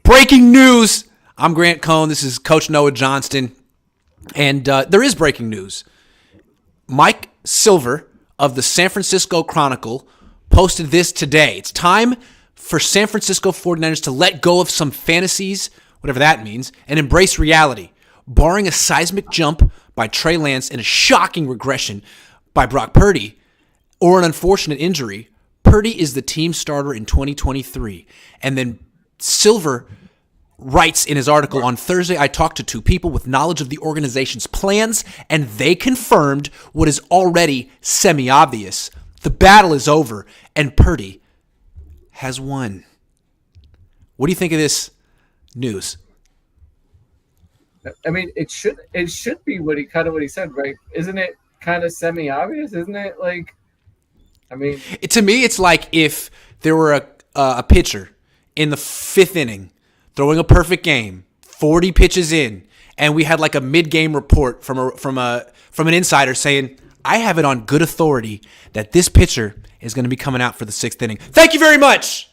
Breaking news. I'm Grant Cohn. This is Coach Noah Johnston. And there is breaking news. Mike Silver of the San Francisco Chronicle posted this today. It's time for San Francisco 49ers to let go of some fantasies, whatever that means, and embrace reality. Barring a seismic jump by Trey Lance and a shocking regression by Brock Purdy, or an unfortunate injury, Purdy is the team starter in 2023. And then Silver writes in his article, on Thursday, I talked to two people with knowledge of the organization's plans, and they confirmed what is already semi-obvious. The battle is over, and Purdy has won. What do you think of this news? I mean, it should be what he said, right? Isn't it kind of semi-obvious? Isn't it like, I mean, to me, it's like if there were a pitcher in the fifth inning throwing a perfect game, 40 pitches in, and we had like a mid-game report from an insider saying, I have it on good authority that this pitcher is going to be coming out for the sixth inning. Thank you very much.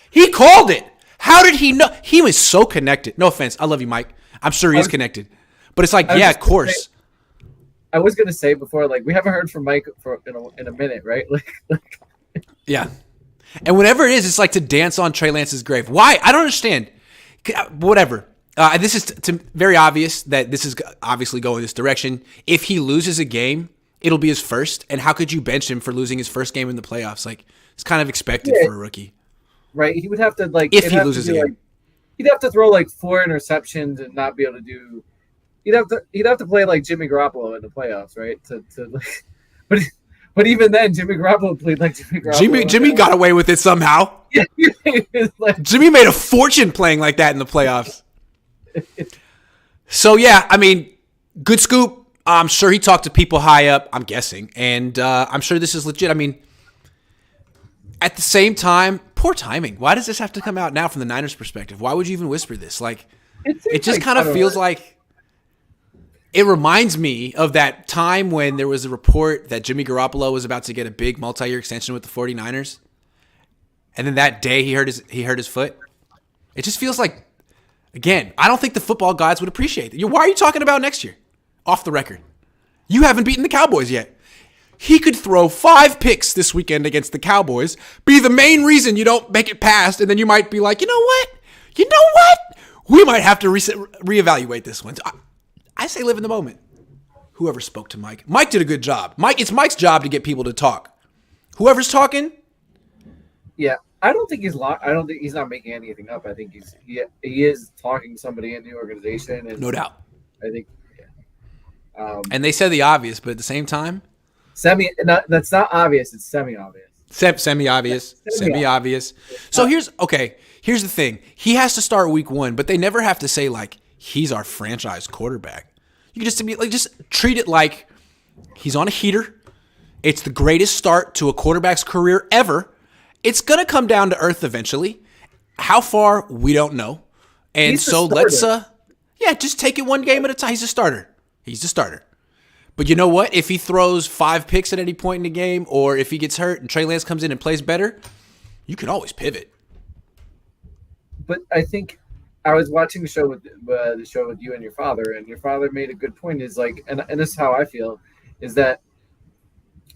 He called it. How did he know? He was so connected. No offense. I love you, Mike. I'm sure he is connected. But it's like, yeah, of course. I was going to say before, like, we haven't heard from Mike in a minute, right? Like, yeah. And whenever it is, it's like to dance on Trey Lance's grave. Why? I don't understand. Whatever. This is very obvious that this is obviously going this direction. If he loses a game, it'll be his first. And how could you bench him for losing his first game in the playoffs? Like, it's kind of expected for a rookie. Right. He would have to, like, if he loses a game. Like, he'd have to throw like 4 interceptions and not be able to do. He'd have to play like Jimmy Garoppolo in the playoffs, right? To like, but even then, Jimmy Garoppolo played like Jimmy Garoppolo. Jimmy got away with it somehow. Jimmy made a fortune playing like that in the playoffs. So, yeah, I mean, good scoop. I'm sure he talked to people high up, I'm guessing. And I'm sure this is legit. I mean, at the same time, poor timing. Why does this have to come out now from the Niners' perspective? Why would you even whisper this? Like, it just kind of feels like it reminds me of that time when there was a report that Jimmy Garoppolo was about to get a big multi-year extension with the 49ers. And then that day he hurt his foot. It just feels like, again, I don't think the football gods would appreciate it. Why are you talking about next year? Off the record. You haven't beaten the Cowboys yet. He could throw 5 picks this weekend against the Cowboys, be the main reason you don't make it past, and then you might be like, you know what? We might have to reevaluate this one. I say live in the moment. Whoever spoke to Mike. Mike did a good job. It's Mike's job to get people to talk. Whoever's talking. Yeah, I don't think he's not making anything up. I think he is talking to somebody in the organization. And no doubt. I think. Yeah. And they said the obvious, but at the same time, that's not obvious. It's semi-obvious. Semi-obvious. Semi-obvious. So here's the thing. He has to start week 1, but they never have to say like he's our franchise quarterback. You can just treat it like he's on a heater. It's the greatest start to a quarterback's career ever. It's going to come down to earth eventually. How far, we don't know. And so let's just take it one game at a time. He's a starter. But you know what? If he throws 5 picks at any point in the game, or if he gets hurt and Trey Lance comes in and plays better, you can always pivot. But I think I was watching the show with you and your father made a good point. Is like, and this is how I feel, is that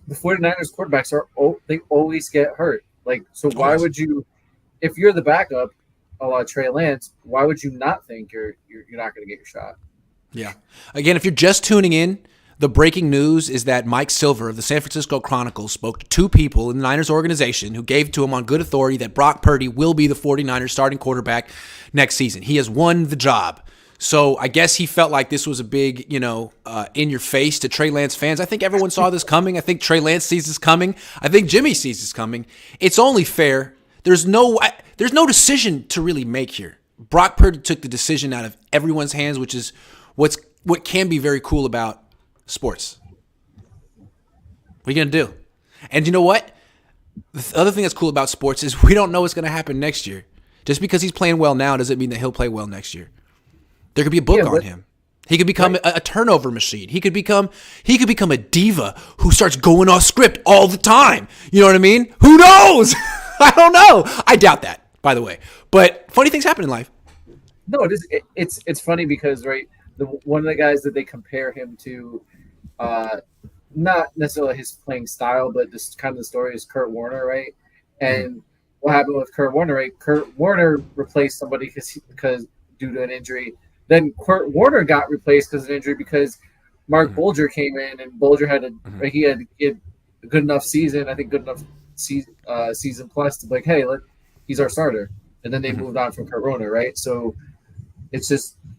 the 49ers quarterbacks they always get hurt. Like, so why would you, if you're the backup, a la Trey Lance, why would you not think you're not going to get your shot? Yeah. Again, if you're just tuning in, the breaking news is that Mike Silver of the San Francisco Chronicle spoke to 2 people in the Niners organization who gave to him on good authority that Brock Purdy will be the 49ers starting quarterback next season. He has won the job. So I guess he felt like this was a big, in your face to Trey Lance fans. I think everyone saw this coming. I think Trey Lance sees this coming. I think Jimmy sees this coming. It's only fair. There's no decision to really make here. Brock Purdy took the decision out of everyone's hands, which is what can be very cool about sports. What are you going to do? And you know what? The other thing that's cool about sports is we don't know what's going to happen next year. Just because he's playing well now doesn't mean that he'll play well next year. There could be a book on him. He could become a turnover machine. He could become a diva who starts going off script all the time. You know what I mean? Who knows? I don't know. I doubt that, by the way. But funny things happen in life. No, it is. It's funny because one of the guys that they compare him to, not necessarily his playing style, but this kind of the story is Kurt Warner, right? And what happened with Kurt Warner? Right? Kurt Warner replaced somebody because due to an injury. Then Kurt Warner got replaced because of an injury because Mark Bulger came in, and Bulger had a good enough season. I think good enough season plus to be like, hey, he's our starter. And then they moved on from Kurt Warner, right? So it's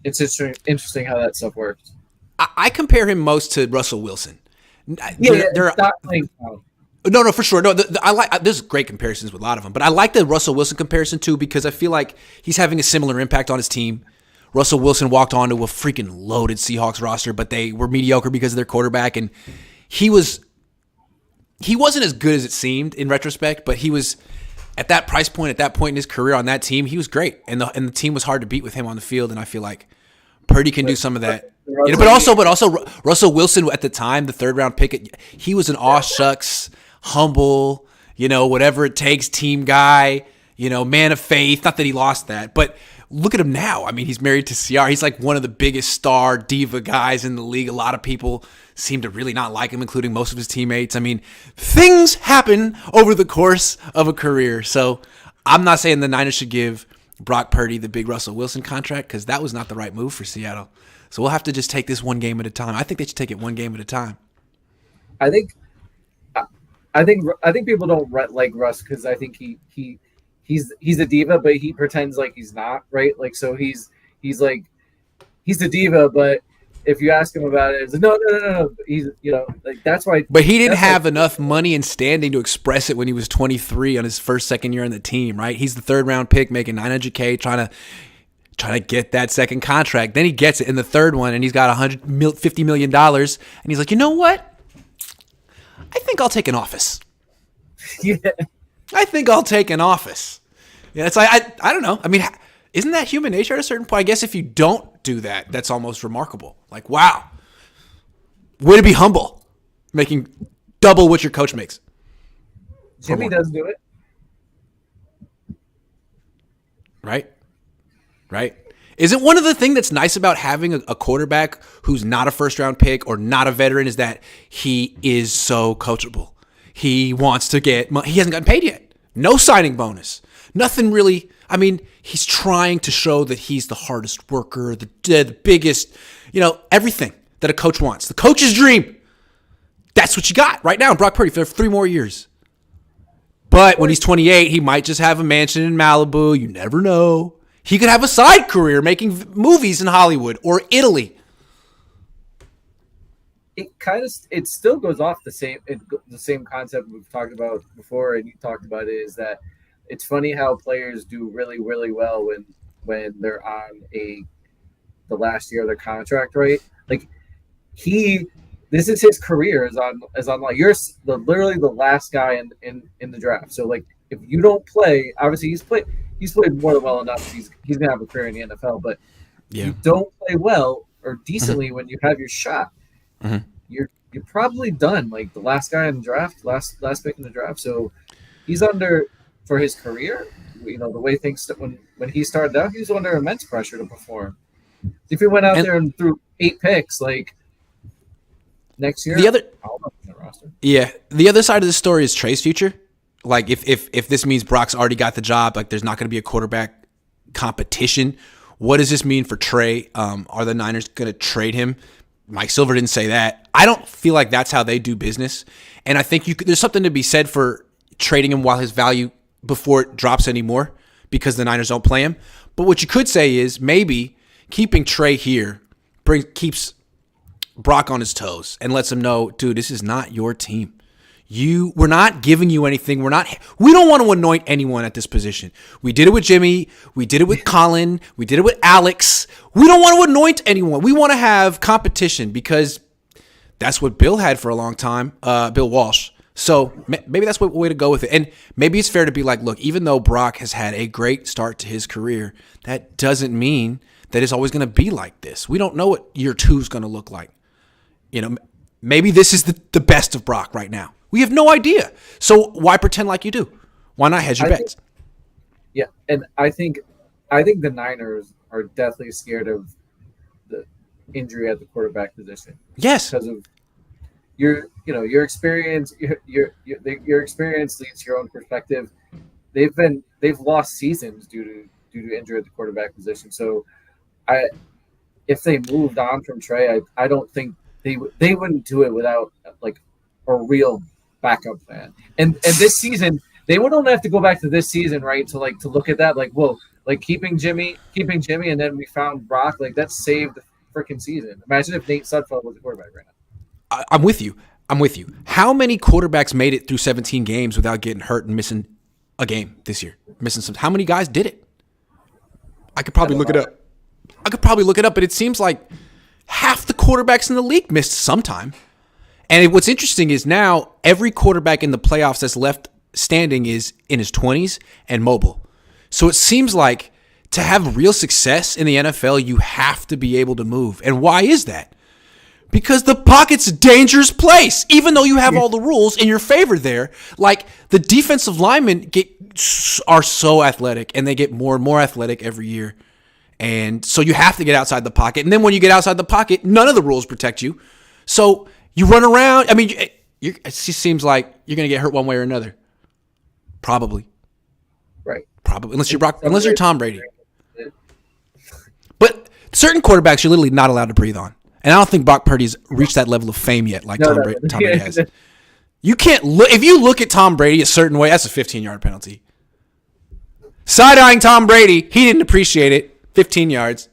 interesting how that stuff works. I compare him most to Russell Wilson. Not playing style. No, for sure. No, there's great comparisons with a lot of them, but I like the Russell Wilson comparison too because I feel like he's having a similar impact on his team. Russell Wilson walked onto a freaking loaded Seahawks roster, but they were mediocre because of their quarterback, and he wasn't as good as it seemed in retrospect, but he was at that price point, at that point in his career on that team, he was great, and the team was hard to beat with him on the field, and I feel like Purdy can do some of that. But also Russell Wilson at the time, the third-round pick, he was an aw shucks, humble, whatever it takes team guy, man of faith. Not that he lost that, but look at him now. I mean, he's married to Ciara. He's like one of the biggest star diva guys in the league. A lot of people seem to really not like him, including most of his teammates. I mean, things happen over the course of a career. So I'm not saying the Niners should give Brock Purdy the big Russell Wilson contract because that was not the right move for Seattle. So we'll have to just take this one game at a time. I think they should take it one game at a time. I think people don't like Russ because I think he's a diva, but he pretends like he's not, right? Like, so he's a diva, but if you ask him about it, it's like, no. He's, that's why. But he didn't have enough money and standing to express it when he was 23 on his second year on the team, right? He's the third round pick making $900K trying to get that second contract. Then he gets it in the third one and he's got $150 million. And he's like, you know what? I think I'll take an office. Yeah. I think I'll take an office. Yeah, it's like I don't know. I mean, isn't that human nature at a certain point? I guess if you don't do that, that's almost remarkable. Like, wow, way to be humble, making double what your coach makes. Jimmy does do it, right? Isn't one of the things that's nice about having a quarterback who's not a first-round pick or not a veteran is that he is so coachable. He wants to get money. He hasn't gotten paid yet. No signing bonus. Nothing really. I mean, he's trying to show that he's the hardest worker, the biggest, everything that a coach wants. The coach's dream. That's what you got right now in Brock Purdy for 3 more years. But when he's 28, he might just have a mansion in Malibu. You never know. He could have a side career making movies in Hollywood or Italy. It still goes off the same concept we've talked about before, and you talked about it, is that it's funny how players do really, really well when they're on the last year of their contract, right? Like this is his career is on like you're literally the last guy in the draft. So like if you don't play, obviously he's played more than well enough. He's gonna have a career in the NFL, but if you don't play well or decently when you have your shot. Mm-hmm. You're probably done. Like the last guy in the draft, last pick in the draft. So he's under for his career. The way things when he started out, he was under immense pressure to perform. If he went out there and threw 8 picks, like next year, the other side of the story is Trey's future. Like if this means Brock's already got the job, like there's not going to be a quarterback competition. What does this mean for Trey? Are the Niners going to trade him? Mike Silver didn't say that. I don't feel like that's how they do business. And I think there's something to be said for trading him while his value before it drops anymore because the Niners don't play him. But what you could say is maybe keeping Trey here keeps Brock on his toes and lets him know, dude, this is not your team. We're not giving you anything. We don't want to anoint anyone at this position. We did it with Jimmy. We did it with Colin. We did it with Alex. We don't want to anoint anyone. We want to have competition because that's what Bill had for a long time. Bill Walsh. So maybe that's the way to go with it. And maybe it's fair to be like, look, even though Brock has had a great start to his career, that doesn't mean that it's always going to be like this. We don't know what year 2 is going to look like. Maybe this is the best of Brock right now. We have no idea. So why pretend like you do? Why not hedge your bets? Yeah, and I think the Niners are definitely scared of the injury at the quarterback position. Yes, because of your experience. Your experience leads to your own perspective. They've lost seasons due to injury at the quarterback position. So, if they moved on from Trey, I don't think they wouldn't do it without like a real backup plan. And this season, they would only have to go back to this season, right? To look at that, like, whoa, like keeping Jimmy, and then we found Brock, like that saved the freaking season. Imagine if Nate Sudfeld was the quarterback right now. I'm with you. How many quarterbacks made it through 17 games without getting hurt and missing a game this year? How many guys did it? I could probably look it up. But it seems like half the quarterbacks in the league missed sometime. And what's interesting is now every quarterback in the playoffs that's left standing is in his 20s and mobile. So it seems like to have real success in the NFL, you have to be able to move. And why is that? Because the pocket's a dangerous place, even though you have all the rules in your favor there. Like the defensive linemen are so athletic, and they get more and more athletic every year. And so you have to get outside the pocket. And then when you get outside the pocket, none of the rules protect you. So you run around. I mean, it just seems like you're going to get hurt one way or another. Probably. Right. Probably. Unless you're Tom Brady. But certain quarterbacks you're literally not allowed to breathe on. And I don't think Brock Purdy's reached that level of fame yet like Tom Brady has. You can't look. If you look at Tom Brady a certain way, that's a 15-yard penalty. Side-eyeing Tom Brady, he didn't appreciate it. 15 yards.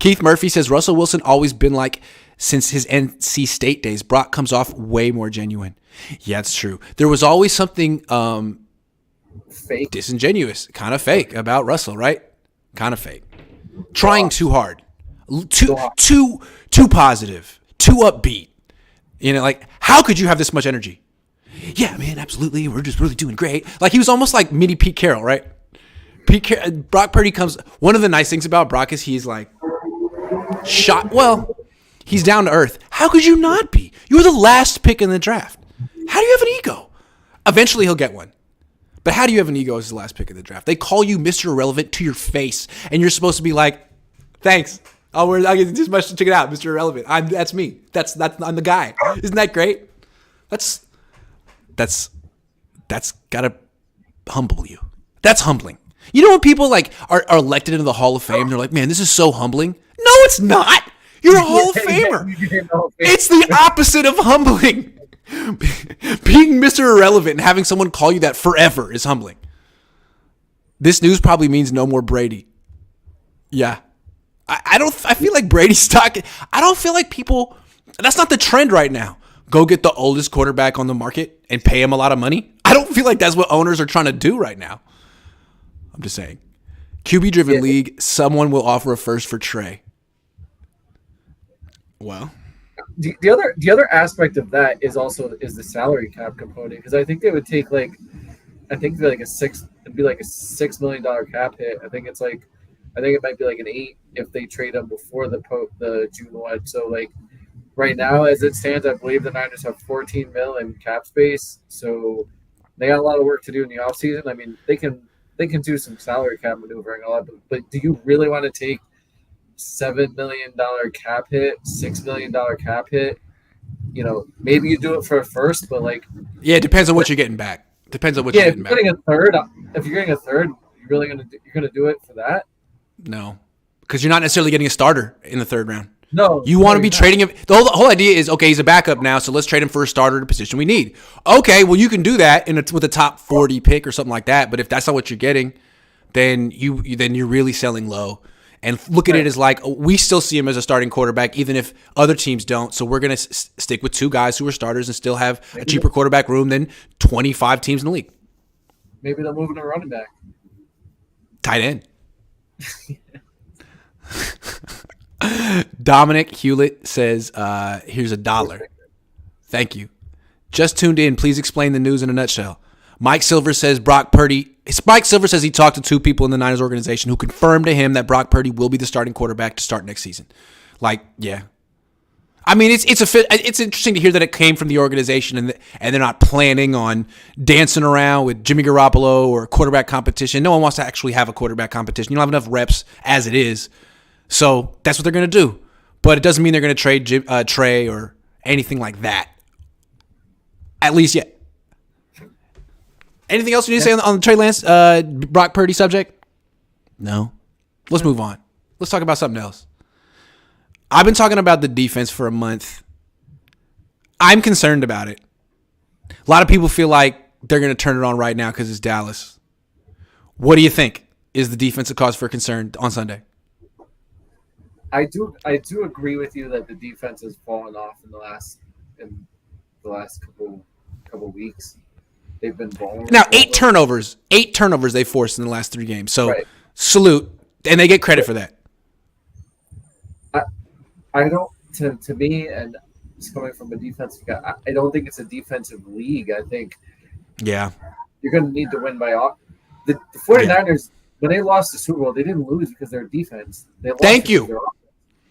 Keith Murphy says Russell Wilson always been like since his NC State days. Brock comes off way more genuine. Yeah, it's true. There was always something fake, disingenuous, kind of fake about Russell, right? Kind of fake. Trying too hard. Too positive. Too upbeat. Like, how could you have this much energy? Yeah, man, absolutely. We're just really doing great. Like, he was almost like mini Pete Carroll, right? Brock Purdy comes. One of the nice things about Brock is he's like shot. Well, he's down to earth. How could you not be? You were the last pick in the draft. How do you have an ego? Eventually, he'll get one. But how do you have an ego as the last pick in the draft? They call you Mr. Irrelevant to your face, and you're supposed to be like, "Thanks. I get this much to check it out, Mr. Irrelevant. That's me. I'm the guy. Isn't that great? That's gotta humble you. That's humbling. You know when people like are elected into the Hall of Fame, they're like, man, this is so humbling. No, it's not. You're a Hall of Famer. It's the opposite of humbling. Being Mr. Irrelevant and having someone call you that forever is humbling. This news probably means no more Brady. Yeah. I feel like Brady's stock. I don't feel like people. That's not the trend right now. Go get the oldest quarterback on the market and pay him a lot of money. I don't feel like that's what owners are trying to do right now. I'm just saying. QB-driven league, someone will offer a first for Trey. Well, the other aspect of that is the salary cap component, because I think they would take it'd be like a $6 million cap hit. I think it might be like an 8 if they trade him before the June 1. So like right now, as it stands, I believe the Niners have $14 million in cap space. So they got a lot of work to do in the offseason. I mean, they can do some salary cap maneuvering a lot, but do you really want to take $7 million cap hit, $6 million cap hit? Maybe you do it for a first, but like, yeah, it depends on what you're getting back. Depends on what you're getting back. If you're getting a third, you're gonna do it for that? No, because you're not necessarily getting a starter in the third round. No, you want to be trading him. The whole idea is, okay, he's a backup now, so let's trade him for a starter at a position we need. Okay, well, you can do that with a top 40 pick or something like that. But if that's not what you're getting, then you're really selling low. And look at it as like, we still see him as a starting quarterback, even if other teams don't. So we're going to stick with 2 guys who are starters and still have a cheaper quarterback room than 25 teams in the league. Maybe they'll move him to running back. Tight end. Dominic Hewlett says, here's $1. Thank you. Just tuned in. Please explain the news in a nutshell. Mike Silver says Brock Purdy. Mike Silver says he talked to 2 people in the Niners organization who confirmed to him that Brock Purdy will be the starting quarterback to start next season. Like, yeah. I mean, it's interesting to hear that it came from the organization and they're not planning on dancing around with Jimmy Garoppolo or quarterback competition. No one wants to actually have a quarterback competition. You don't have enough reps as it is. So that's what they're going to do. But it doesn't mean they're going to trade Trey or anything like that. At least yet. Anything else you need to say on the Trey Lance, Brock Purdy subject? No. Let's move on. Let's talk about something else. I've been talking about the defense for a month. I'm concerned about it. A lot of people feel like they're going to turn it on right now because it's Dallas. What do you think is the defense a cause for concern on Sunday? I do agree with you that the defense has fallen off in the last couple weeks. They've been vulnerable. Now, 8 turnovers they forced in the last 3 games. So Salute, and they get credit for that. I don't. To me, and it's coming from a defensive guy, I don't think it's a defensive league. I think you're going to need to win by all. The 49ers, when they lost the Super Bowl, they didn't lose because of their defense. They lost Thank you.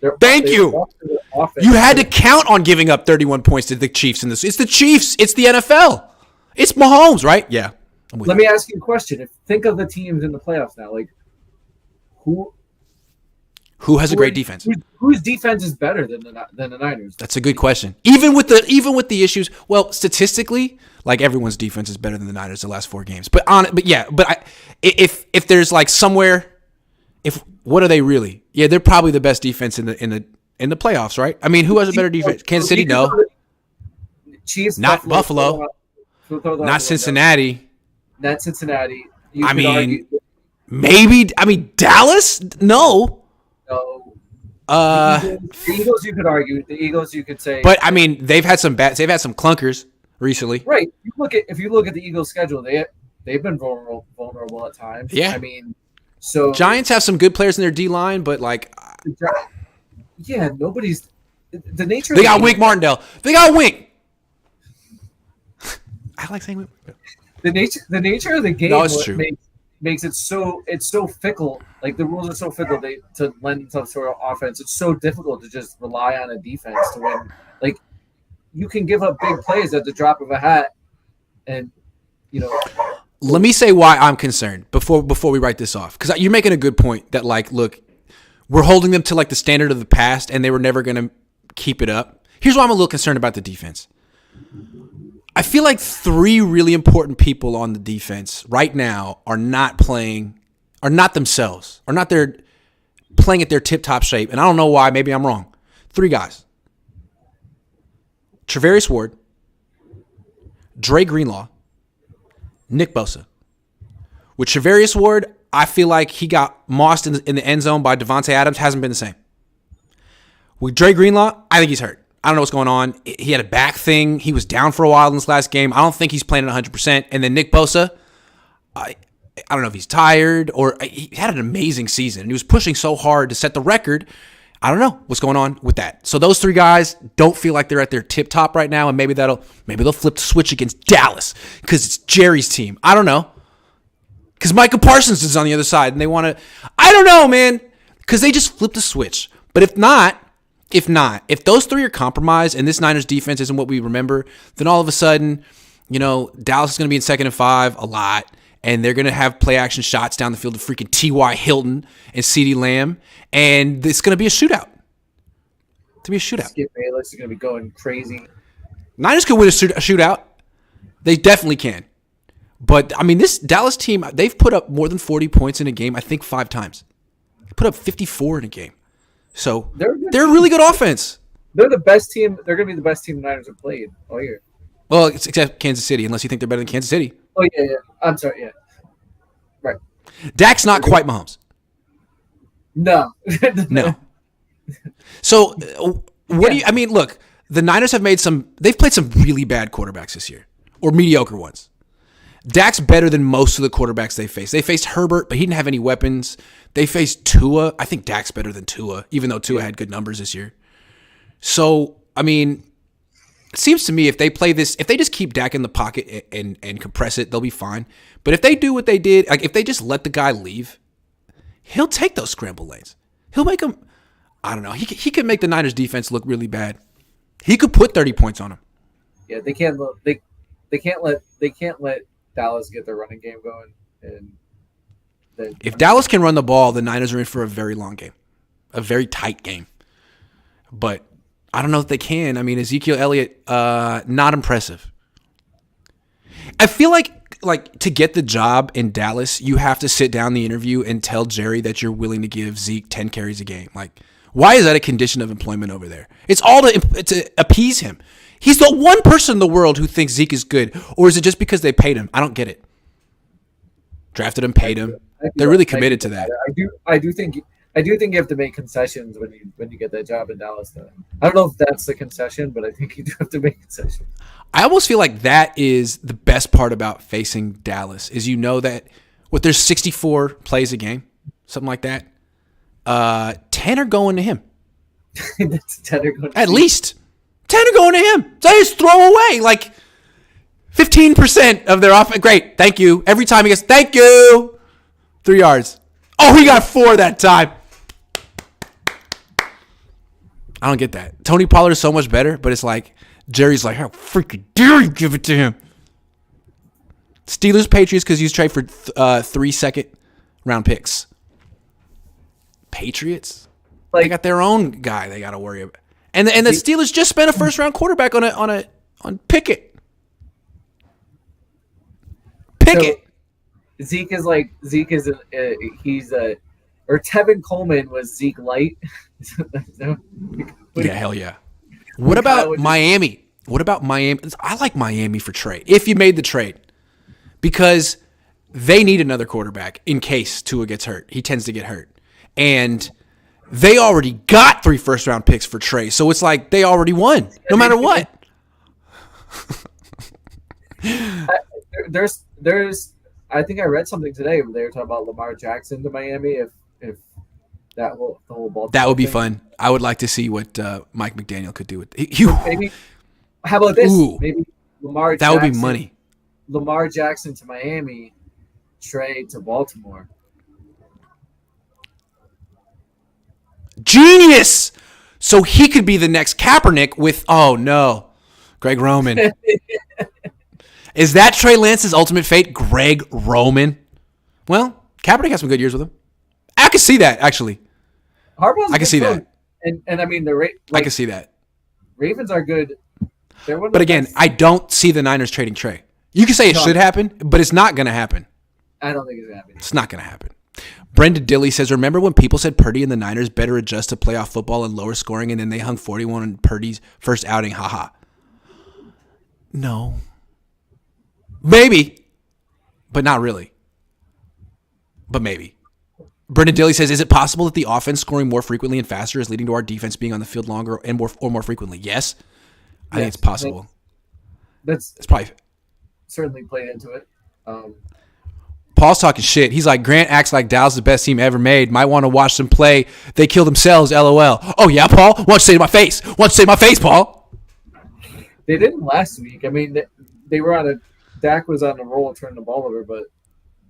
You had to count on giving up 31 points to the Chiefs in this. It's the Chiefs. It's the NFL. It's Mahomes, right? Yeah. Let me ask you a question. Think of the teams in the playoffs now. Like, who has a great defense? Whose defense is better than the Niners? That's a good question. Even with the issues, well, statistically, like everyone's defense is better than the Niners the last 4 games. If there's like somewhere, what are they really? Yeah, they're probably the best defense in the playoffs, right? I mean, who has a better defense? Kansas City, no. Chiefs, not Buffalo, not Cincinnati. Not Cincinnati. Maybe. I mean, Dallas, no. No. The Eagles, you could argue. The Eagles, you could say. But I mean, they've had some clunkers recently. Right. If you look at the Eagles' schedule, they've been vulnerable at times. Yeah. I mean, so Giants have some good players in their D line, but like, nobody's the nature. They got Wink Martindale. They got Wink. I like saying Wink. The nature of the game. No, it's true. Makes it so fickle. Like the rules are so fickle to lend themselves to offense. It's so difficult to just rely on a defense to win. Like you can give up big plays at the drop of a hat, and Let me say why I'm concerned before we write this off, because you're making a good point that like, look, we're holding them to like the standard of the past, and they were never going to keep it up. Here's why I'm a little concerned about the defense. I feel like 3 really important people on the defense right now are not themselves, are not playing at their tip-top shape. And I don't know why. Maybe I'm wrong. 3 guys. Charvarius Ward, Dre Greenlaw, Nick Bosa. With Charvarius Ward, I feel like he got mossed in the end zone by Devontae Adams. Hasn't been the same. With Dre Greenlaw, I think he's hurt. I don't know what's going on. He had a back thing. He was down for a while in this last game. I don't think he's playing at 100%. And then Nick Bosa, I don't know if he's tired or he had an amazing season. And he was pushing so hard to set the record. I don't know what's going on with that. So those 3 guys don't feel like they're at their tip top right now. And maybe they'll flip the switch against Dallas because it's Jerry's team. I don't know. Because Micah Parsons is on the other side and they want to, I don't know, man. Because they just flipped the switch. But if those 3 are compromised and this Niners defense isn't what we remember, then all of a sudden, Dallas is going to be in 2nd and 5 a lot, and they're going to have play action shots down the field to freaking T.Y. Hilton and CeeDee Lamb, and it's going to be a shootout. Skip Bayless is going to be going crazy. Niners can win a shootout. They definitely can. But, I mean, this Dallas team, they've put up more than 40 points in a game, I think 5 times. They put up 54 in a game. So they're a really good offense. They're the best team. They're going to be the best team the Niners have played all year. Well, except Kansas City, unless you think they're better than Kansas City. Oh, yeah. I'm sorry, yeah. Right. Dak's not quite Mahomes. No. No. So what do you – I mean, look, the Niners have they've played some really bad quarterbacks this year, or mediocre ones. Dak's better than most of the quarterbacks they faced. They faced Herbert, but he didn't have any weapons. They faced Tua. I think Dak's better than Tua, even though Tua had good numbers this year. So, I mean, seems to me if they play this, if they just keep Dak in the pocket and compress it, they'll be fine. But if they do what they did, like if they just let the guy leave, he'll take those scramble lanes. He'll make them. I don't know. He could make the Niners defense look really bad. He could put 30 points on them. Yeah, they can't let Dallas get their running game going. And if Dallas can run the ball, the Niners are in for a very long game, a very tight game. But I don't know if they can. I mean, Ezekiel Elliott, not impressive. I feel like to get the job in Dallas, you have to sit down the interview and tell Jerry that you're willing to give Zeke 10 carries a game. Like, why is that a condition of employment over there? It's all to appease him. He's the one person in the world who thinks Zeke is good, or is it just because they paid him? I don't get it. Drafted him, paid him. They're really committed to that. I do think you have to make concessions when you get that job in Dallas. Though. I don't know if that's the concession, but I think you do have to make concessions. I almost feel like that is the best part about facing Dallas is that there's 64 plays a game, something like that. 10 are going to him. That's 10 are going to At least 10 are going to him. So I just throw away like 15% of their offense. Great, thank you. Every time he goes, thank you. 3 yards. Oh, he got 4 that time. I don't get that. Tony Pollard is so much better, but it's like Jerry's like, how freaking dare you give it to him? Steelers, Patriots, because he's trade for 3 second-round picks. Patriots, they got their own guy they got to worry about, and the Steelers just spent a first-round quarterback on Pickett. Pickett. So Zeke is or Tevin Coleman was Zeke light. Yeah, hell yeah. What about Miami? What about Miami? I like Miami for trade. If you made the trade, because they need another quarterback in case Tua gets hurt. He tends to get hurt. And they already got 3 first-round picks for Trey, so it's like they already won, no matter what. There's. I think I read something today where they were talking about Lamar Jackson to Miami. If the whole Baltimore that would be thing. fun. I would like to see what Mike McDaniel could do with maybe. How about this? Ooh, maybe Lamar. That Jackson, would be money. Lamar Jackson to Miami, Trey to Baltimore. Genius! So he could be the next Kaepernick with, oh no, Greg Roman. Is that Trey Lance's ultimate fate? Greg Roman? Well, Kaepernick has some good years with him. I can see that, actually. Harbaugh's I can see coach. that. And I mean, I can see that. Ravens are good. But again, I don't see the Niners trading Trey. You can say it should happen, but it's not going to happen. I don't think it's going to happen. It's not going to happen. Brendan Dilley says, remember when people said Purdy and the Niners better adjust to playoff football and lower scoring, and then they hung 41 on Purdy's first outing? Haha. No. Maybe. But not really. But maybe. Brendan Dilley says, is it possible that the offense scoring more frequently and faster is leading to our defense being on the field longer and more frequently? Yes. I think it's possible. It's probably certainly played into it. Paul's talking shit. He's like, Grant acts like Dallas is the best team ever made. Might want to watch them play. They kill themselves, LOL. Oh, yeah, Paul? Why don't you say to my face? Why don't you say to my face, Paul? They didn't last week. I mean, they were Dak was on a roll turning the ball over, but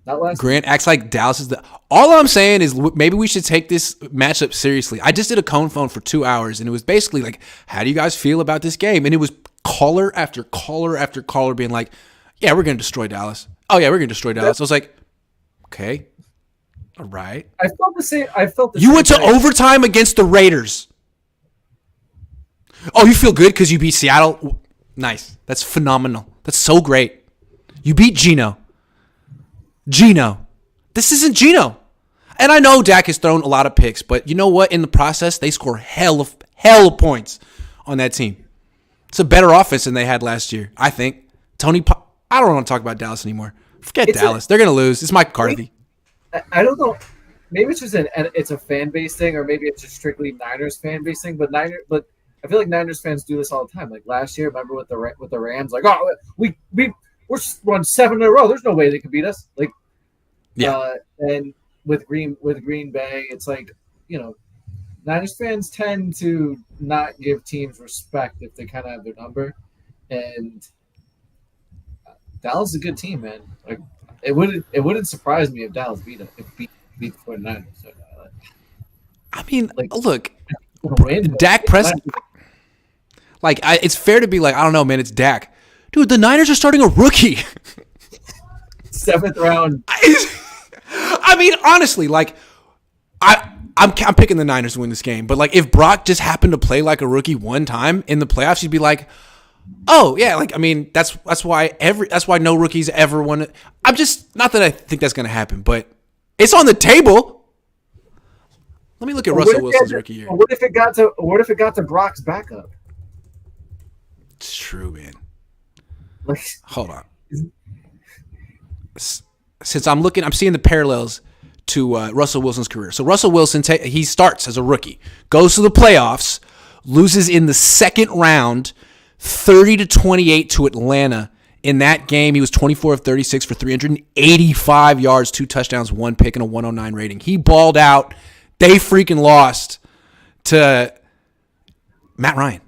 not last Grant acts like Dallas is all I'm saying is maybe we should take this matchup seriously. I just did a Cohn phone for 2 hours, and it was basically like, how do you guys feel about this game? And it was caller after caller after caller being like, yeah, we're going to destroy Dallas. Oh, yeah, we're going to destroy Dallas. I was like, okay. All right. I felt the same. You went to overtime against the Raiders. Oh, you feel good because you beat Seattle? Nice. That's phenomenal. That's so great. You beat Geno. This isn't Geno. And I know Dak has thrown a lot of picks, but you know what? In the process, they score hell of points on that team. It's a better offense than they had last year, I think. I don't want to talk about Dallas anymore. Forget Dallas. They're going to lose. It's Mike McCarthy. I don't know. Maybe it's just it's a fan base thing, or maybe it's just strictly Niners fan base thing. But I feel like Niners fans do this all the time. Like last year, remember with the Rams, like, oh, we're run 7 in a row. There's no way they can beat us. Like, yeah. And with Green Bay, it's like, Niners fans tend to not give teams respect if they kind of have their number. And Dallas is a good team, man. Like it wouldn't surprise me if Dallas beat the 49ers. So, I mean, like look, win, Dak Prescott. Like, it's fair to be like, I don't know, man. It's Dak, dude. The Niners are starting a rookie. 7th round. I mean, honestly, like, I'm picking the Niners to win this game. But like, if Brock just happened to play like a rookie one time in the playoffs, you'd be like, oh yeah, like I mean, that's why no rookies ever won it. I'm just not that I think that's going to happen, but it's on the table. Let me look at Russell Wilson's rookie year. What if it got to Brock's backup? It's true, man. Like, hold on. Since I'm seeing the parallels to Russell Wilson's career. So Russell Wilson, he starts as a rookie, goes to the playoffs, loses in the second round, 30-28 to Atlanta. In that game, he was 24 of 36 for 385 yards, 2 touchdowns, 1 pick, and a 109 rating. He balled out. They freaking lost to Matt Ryan,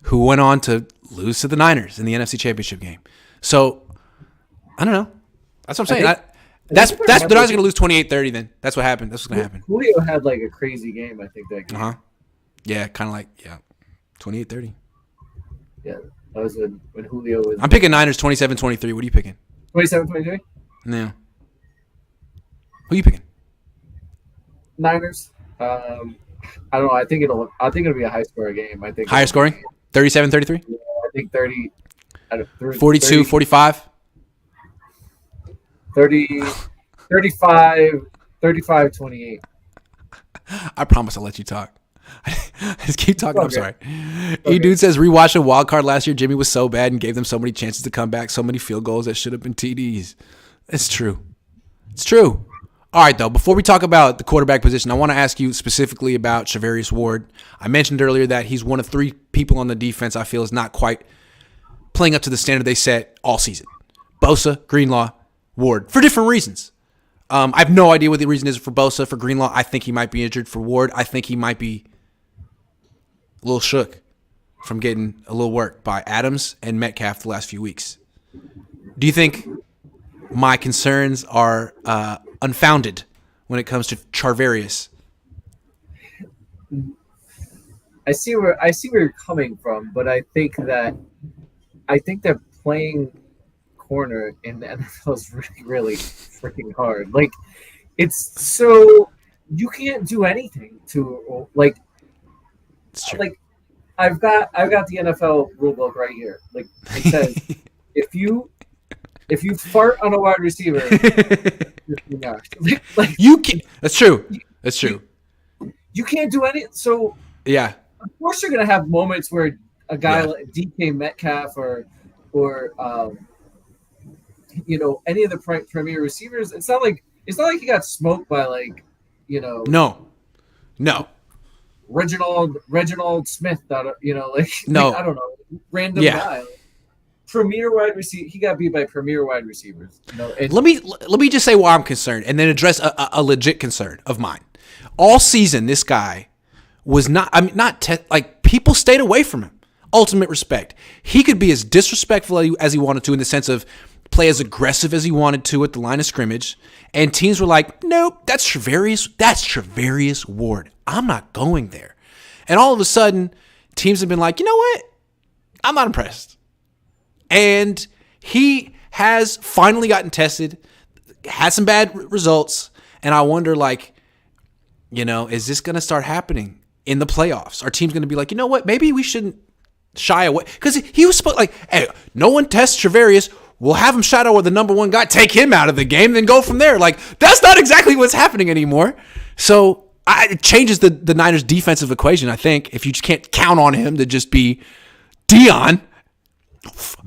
who went on to lose to the Niners in the NFC Championship game. So, I don't know. That's what I'm saying. They're not going to lose 28-30 then. That's what happened. That's what's going to happen. Julio had like a crazy game, I think, that game. Uh-huh. Yeah, kind of like, 28-30. Yeah, that was when Julio was... I'm picking Niners 27-23. What are you picking? 27-23? No. Who are you picking? Niners. I don't know. I think it'll be a high score game. I think higher scoring? 37-33? Yeah, I think 30. 42, 45? 30, 35, 28. I promise I'll let you talk. Just keep talking. Okay. I'm sorry. Okay. E-Dude says, rewatching Wild Card last year, Jimmy was so bad and gave them so many chances to come back, so many field goals that should have been TDs. It's true. It's true. All right, though, before we talk about the quarterback position, I want to ask you specifically about Charvarius Ward. I mentioned earlier that he's one of 3 people on the defense I feel is not quite playing up to the standard they set all season. Bosa, Greenlaw, Ward, for different reasons. I have no idea what the reason is for Bosa. For Greenlaw, I think he might be injured. For Ward, I think he might be a little shook from getting a little work by Adams and Metcalf the last few weeks. Do you think my concerns are unfounded when it comes to Charvarius? I see where you're coming from, but I think that playing corner in the NFL is really, really freaking hard. Like, it's so you can't do anything to like. It's true. Like, I've got the NFL rule book right here. Like, it says if you fart on a wide receiver, like, you can. That's true. That's true. You can't do any. So yeah, of course you're gonna have moments where a guy like DK Metcalf or any of the premier receivers. It's not like he got smoked by No. Reginald Smith. No. I don't know, random guy. Like, premier wide receiver. He got beat by premier wide receivers. Let me just say why I'm concerned, and then address a legit concern of mine. All season, this guy was not. I mean, people stayed away from him. Ultimate respect. He could be as disrespectful as he wanted to, in the sense of play as aggressive as he wanted to at the line of scrimmage, and teams were like, "Nope, that's Charvarius Ward. I'm not going there." And all of a sudden, teams have been like, "You know what? I'm not impressed." And he has finally gotten tested, had some bad results, and I wonder, is this going to start happening in the playoffs? Are teams going to be like, you know what, maybe we shouldn't shy away? Because he was supposed hey, no one tests Charvarius. We'll have him shadow the number 1 guy, take him out of the game, then go from there. That's not exactly what's happening anymore. So it changes the Niners' defensive equation, I think, if you just can't count on him to just be Dion.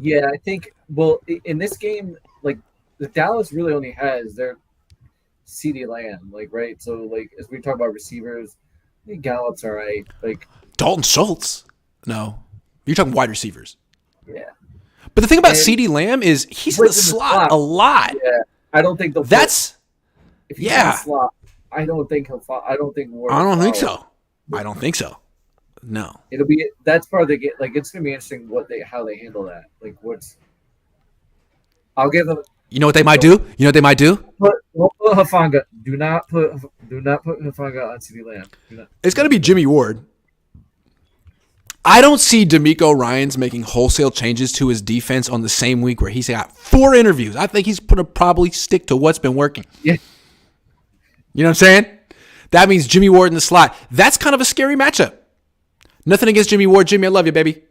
Yeah, I think, in this game, the Dallas really only has their CeeDee Lamb, right? So, as we talk about receivers, I think Gallup's all right. Dalton Schultz? No. You're talking wide receivers. Yeah. But the thing about CeeDee Lamb is he's in the slot a lot. Yeah. I don't think if he's in the slot, I don't think he'll fall. I don't think Ward. I don't think so. No. That's part of the game. Like, it's gonna be interesting how they handle that. Like, I'll give them. You know what they might do? We'll put Hufanga. Do not put Hufanga on CeeDee Lamb. It's gonna be Jimmy Ward. I don't see DeMeco Ryans making wholesale changes to his defense on the same week where he's got 4 interviews. I think he's going to probably stick to what's been working. Yeah. You know what I'm saying? That means Jimmy Ward in the slot. That's kind of a scary matchup. Nothing against Jimmy Ward. Jimmy, I love you, baby.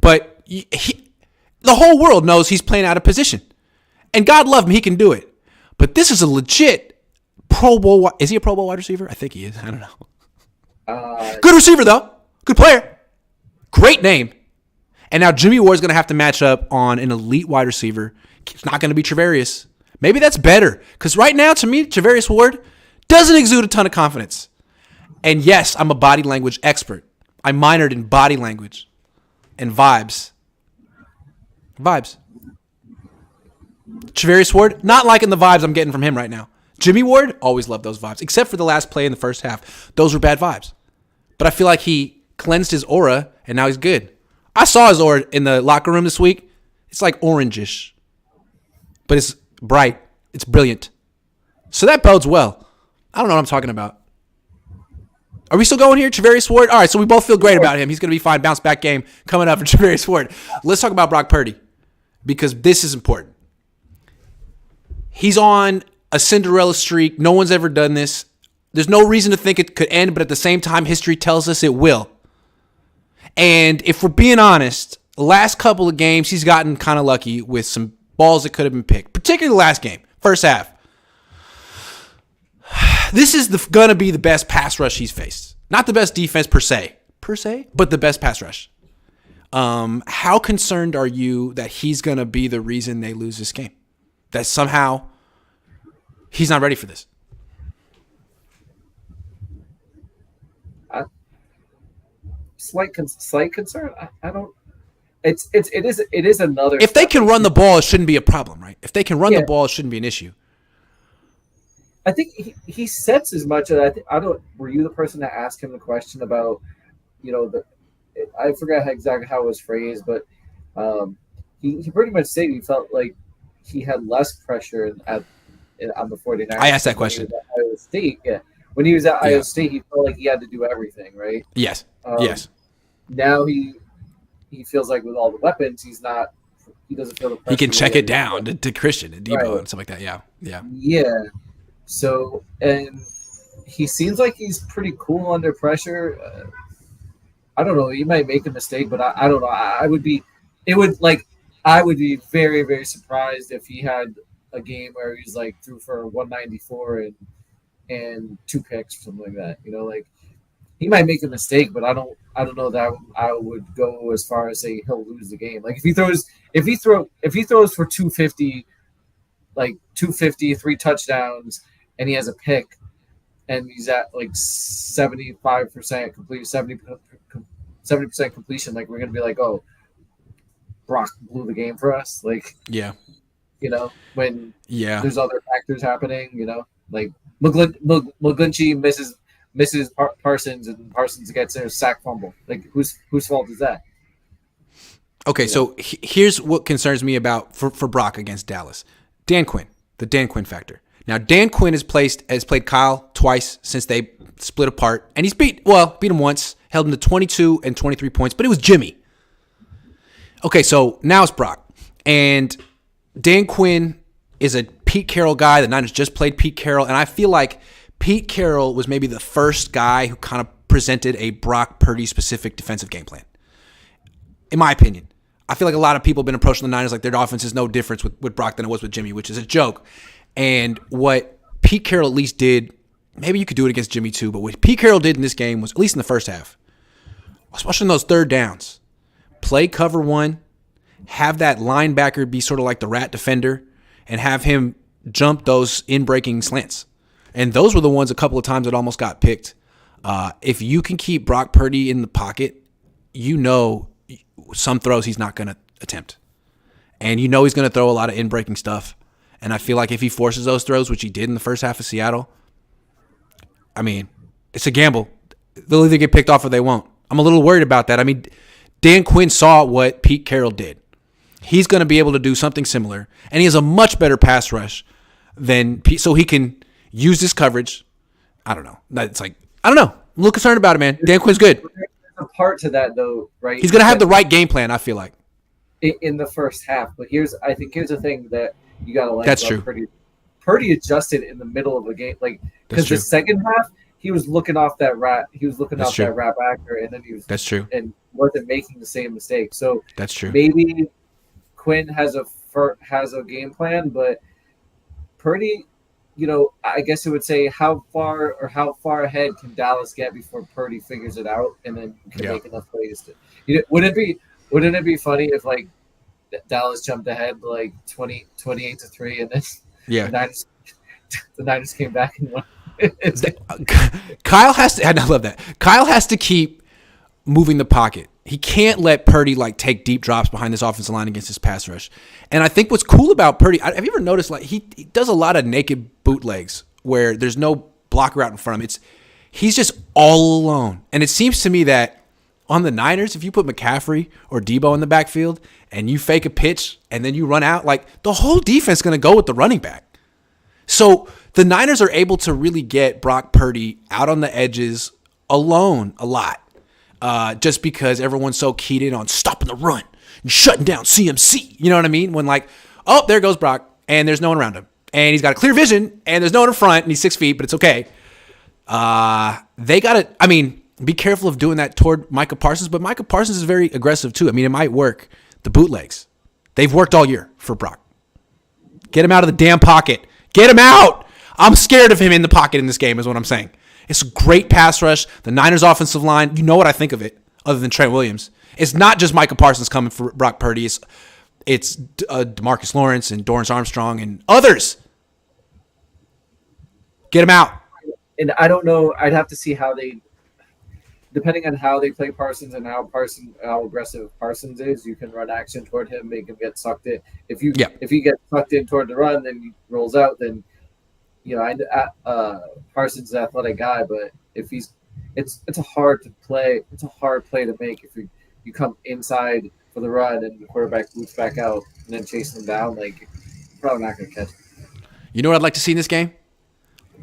But the whole world knows he's playing out of position. And God love him, he can do it. But this is a legit Pro Bowl. Is he a Pro Bowl wide receiver? I think he is. I don't know. Good receiver, though. Good player. Great name. And now Jimmy Ward's going to have to match up on an elite wide receiver. It's not going to be Charvarius. Maybe that's better. Because right now, to me, Charvarius Ward doesn't exude a ton of confidence. And yes, I'm a body language expert. I minored in body language and vibes. Charvarius Ward, not liking the vibes I'm getting from him right now. Jimmy Ward, always loved those vibes. Except for the last play in the first half. Those were bad vibes. But I feel like he cleansed his aura, and now he's good. I saw his aura in the locker room this week. It's like orangish. But it's bright. It's brilliant. So that bodes well. I don't know what I'm talking about. Are we still going here? Charvarius Ward? All right, so we both feel great about him. He's going to be fine. Bounce back game coming up for Charvarius Ward. Let's talk about Brock Purdy because this is important. He's on a Cinderella streak. No one's ever done this. There's no reason to think it could end, but at the same time, history tells us it will. And if we're being honest, the last couple of games, he's gotten kind of lucky with some balls that could have been picked, particularly the last game, first half. This is going to be the best pass rush he's faced. Not the best defense per se, but the best pass rush. How concerned are you that he's going to be the reason they lose this game? That somehow he's not ready for this? Slight concern. I don't. It is another. If they can run the ball, it shouldn't be a problem, right? If they can run the ball, it shouldn't be an issue. I think he sets as much. I don't. Were you the person to ask him the question about, I forgot exactly how it was phrased, but he pretty much said he felt like he had less pressure on the 49ers. I asked that question. Iowa State, yeah. When he was at Iowa State, he felt like he had to do everything, right? Yes. Yes. Now he feels like with all the weapons, he doesn't feel the pressure. He can check it down to Christian and Debo and stuff like that. Yeah. Yeah. So, and he seems like he's pretty cool under pressure. I don't know. He might make a mistake, but I don't know. I would be very, very surprised if he had a game where he's like threw for 194 and 2 picks or something like that. He might make a mistake, but I don't know that I would go as far as say he'll lose the game. Like if he throws for 250, like 250, 3 touchdowns, and he has a pick, and he's at like 75% complete, 70% completion, like we're gonna be like, oh, Brock blew the game for us, like when there's other factors happening, like McGlinchey misses Parsons, and Parsons gets a sack fumble. Like whose fault is that? Okay, so here's what concerns me about for Brock against Dallas. Dan Quinn, the Dan Quinn factor. Now Dan Quinn has played Kyle twice since they split apart, and he's beat him once, held him to 22 and 23 points, but it was Jimmy. Okay, so now it's Brock, and Dan Quinn is a Pete Carroll guy. The Niners just played Pete Carroll, and I feel like Pete Carroll was maybe the first guy who kind of presented a Brock Purdy specific defensive game plan. In my opinion, I feel like a lot of people have been approaching the Niners like their offense is no difference with Brock than it was with Jimmy, which is a joke. And what Pete Carroll at least did, maybe you could do it against Jimmy too, but what Pete Carroll did in this game was, at least in the first half, especially in those third downs, play cover one, have that linebacker be sort of like the rat defender, and have him jump those in-breaking slants. And those were the ones a couple of times that almost got picked. If you can keep Brock Purdy in the pocket, some throws he's not going to attempt. And he's going to throw a lot of in-breaking stuff. And I feel like if he forces those throws, which he did in the first half of Seattle, I mean, it's a gamble. They'll either get picked off or they won't. I'm a little worried about that. I mean, Dan Quinn saw what Pete Carroll did. He's going to be able to do something similar, and he has a much better pass rush than Pete, so he can use this coverage. I don't know. It's like, I don't know. I'm a little concerned about it, man. Dan Quinn's good. There's a part to that, though, right? He's going to have the right game plan, I feel like. In the first half. But here's the thing that you got to like. That's true. Purdy adjusted in the middle of the game. Like, because the second half, he was looking off that rat. He was looking off that rat backer, and then he was. That's true. And wasn't making the same mistake. So that's true. Maybe Quinn has a game plan, but Purdy, I guess it would say how far ahead can Dallas get before Purdy figures it out and then can make enough plays to. Wouldn't it be funny if like Dallas jumped ahead like 28-3 and then the Niners came back and won. Kyle has to. I love that. Kyle has to keep moving the pocket. He can't let Purdy like take deep drops behind this offensive line against his pass rush. And I think what's cool about Purdy, have you ever noticed like he does a lot of naked bootlegs where there's no blocker out in front of him. He's just all alone. And it seems to me that on the Niners, if you put McCaffrey or Debo in the backfield and you fake a pitch and then you run out, like the whole defense is going to go with the running back. So the Niners are able to really get Brock Purdy out on the edges alone a lot. Just because everyone's so keyed in on stopping the run and shutting down CMC. You know what I mean? When like, oh, there goes Brock, and there's no one around him. And he's got a clear vision, and there's no one in front, and he's 6 feet, but it's okay. They got to, be careful of doing that toward Micah Parsons, but Micah Parsons is very aggressive too. It might work. The bootlegs. They've worked all year for Brock. Get him out of the damn pocket. Get him out! I'm scared of him in the pocket in this game is what I'm saying. It's a great pass rush. The Niners offensive line, you know what I think of it, other than Trent Williams. It's not just Micah Parsons coming for Brock Purdy. It's DeMarcus Lawrence and Dorrance Armstrong and others. Get him out. And I don't know. I'd have to see how they, depending on how they play Parsons and how aggressive Parsons is, you can run action toward him, make him get sucked in. If he gets sucked in toward the run, then he rolls out, then Parsons is an athletic guy, but if it's a hard play to make if you come inside for the run and the quarterback boots back out and then chase them down, like you're probably not going to catch him. You know what I'd like to see in this game?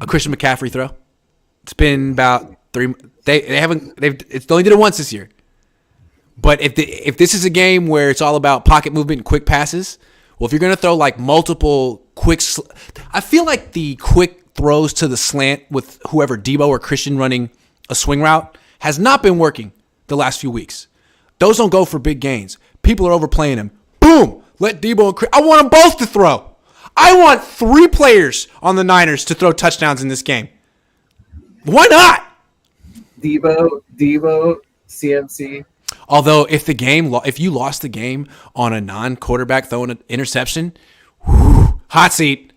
A Christian McCaffrey throw. It's been about 3. They only did it once this year. But if this is a game where it's all about pocket movement and quick passes, well, if you're going to throw like multiple quick, I feel like the quick throws to the slant with whoever, Debo or Christian running a swing route has not been working the last few weeks. Those don't go for big gains. People are overplaying them. Boom! Let Debo and Christian. I want them both to throw. I want 3 players on the Niners to throw touchdowns in this game. Why not? Debo, CMC. Although if you lost the game on a non-quarterback throwing an interception, hot seat.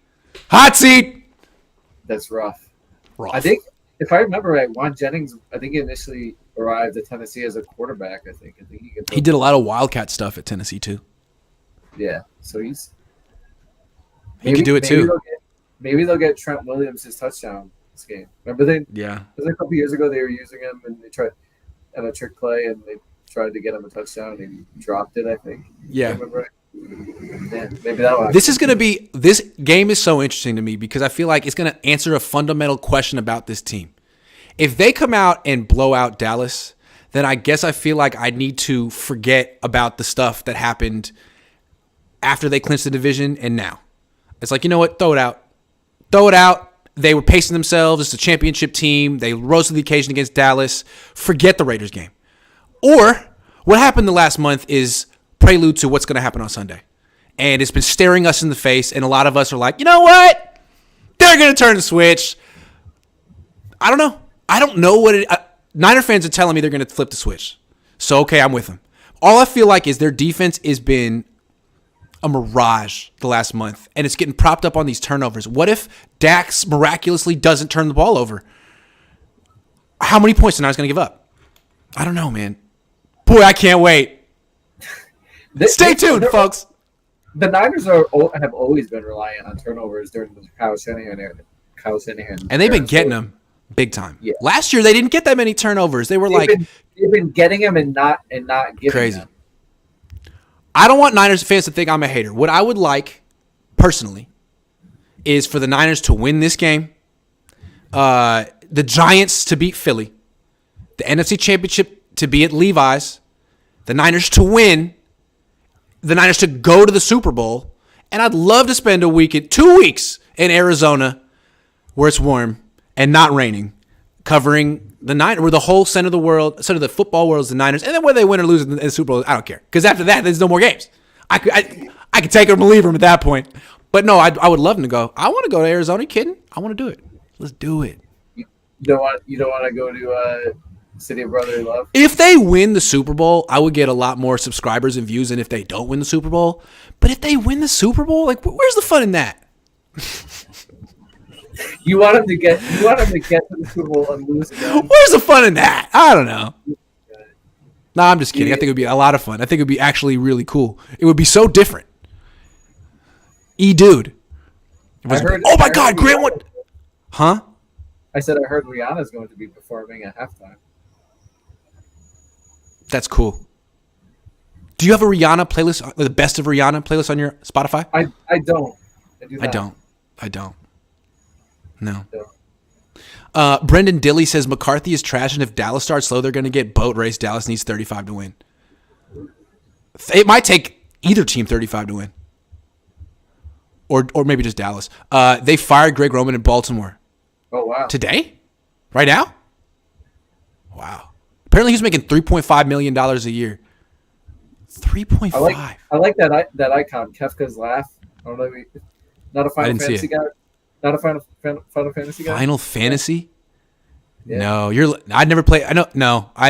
That's rough. I think if I remember right, Juan Jennings, initially arrived at Tennessee as a quarterback. I think he did a lot of Wildcat stuff at Tennessee too. Yeah, so he can do it too. Maybe they'll get Trent Williams his touchdown this game. Remember it was a couple years ago they were using him and they tried on a trick play and they tried to get him a touchdown and he dropped it, I think. Yeah. Yeah, maybe that'll happen. This game is so interesting to me because I feel like it's going to answer a fundamental question about this team. If they come out and blow out Dallas, then I guess I feel like I need to forget about the stuff that happened after they clinched the division and now. It's like, you know what? Throw it out. They were pacing themselves. It's a championship team. They rose to the occasion against Dallas. Forget the Raiders game. Or what happened the last month is prelude to what's going to happen on Sunday. And it's been staring us in the face, and a lot of us are like, you know what? They're going to turn the switch. I don't know. I don't know what it Niner fans are telling me they're going to flip the switch. So, okay, I'm with them. All I feel like is their defense has been a mirage the last month, and it's getting propped up on these turnovers. What if Dax miraculously doesn't turn the ball over? How many points are the Niners going to give up? I don't know, man. Boy, I can't wait. Stay tuned, folks. The Niners have always been reliant on turnovers during the Kyle Shanahan era. And they've been getting them. Big time. Yeah. Last year, they didn't get that many turnovers. They were they've been getting them and not giving crazy. them. I don't want Niners fans to think I'm a hater. What I would like, personally, is for the Niners to win this game, the Giants to beat Philly, the NFC Championship to be at Levi's, the Niners to win, the Niners to go to the Super Bowl, and I'd love to spend 2 weeks in Arizona where it's warm and not raining, covering the Niners, where the whole center of the football world is the Niners, and then whether they win or lose in the Super Bowl, I don't care. Because after that, there's no more games. I could take them or leave them at that point. But no, I would love them to go. I want to go to Arizona. Are you kidding? I want to do it. Let's do it. You don't want to go to City of Brotherly Love? If they win the Super Bowl, I would get a lot more subscribers and views than if they don't win the Super Bowl. But if they win the Super Bowl, like, where's the fun in that? You want them to get to the Super Bowl and lose again? Where's the fun in that? I don't know. No, I'm just kidding. I think it would be a lot of fun. I think it would be actually really cool. It would be so different. Dude. Oh my God, Grant, what? Huh? I said I heard Rihanna's going to be performing at halftime. That's cool. Do you have a Rihanna playlist, the best of Rihanna playlist on your Spotify? I don't. I don't. No. Brendan Dilly says McCarthy is trash, and if Dallas starts slow, they're going to get boat race. Dallas needs 35 to win. It might take either team 35 to win. Or maybe just Dallas. They fired Greg Roman in Baltimore. Oh, wow. Today? Right now? Wow. Apparently he's making $3.5 million a year. 3.5. I like that icon, Kefka's laugh. I don't know. Not a Final Fantasy guy. Not a Final Fantasy guy. Final Fantasy? Yeah. No, I'd never play. I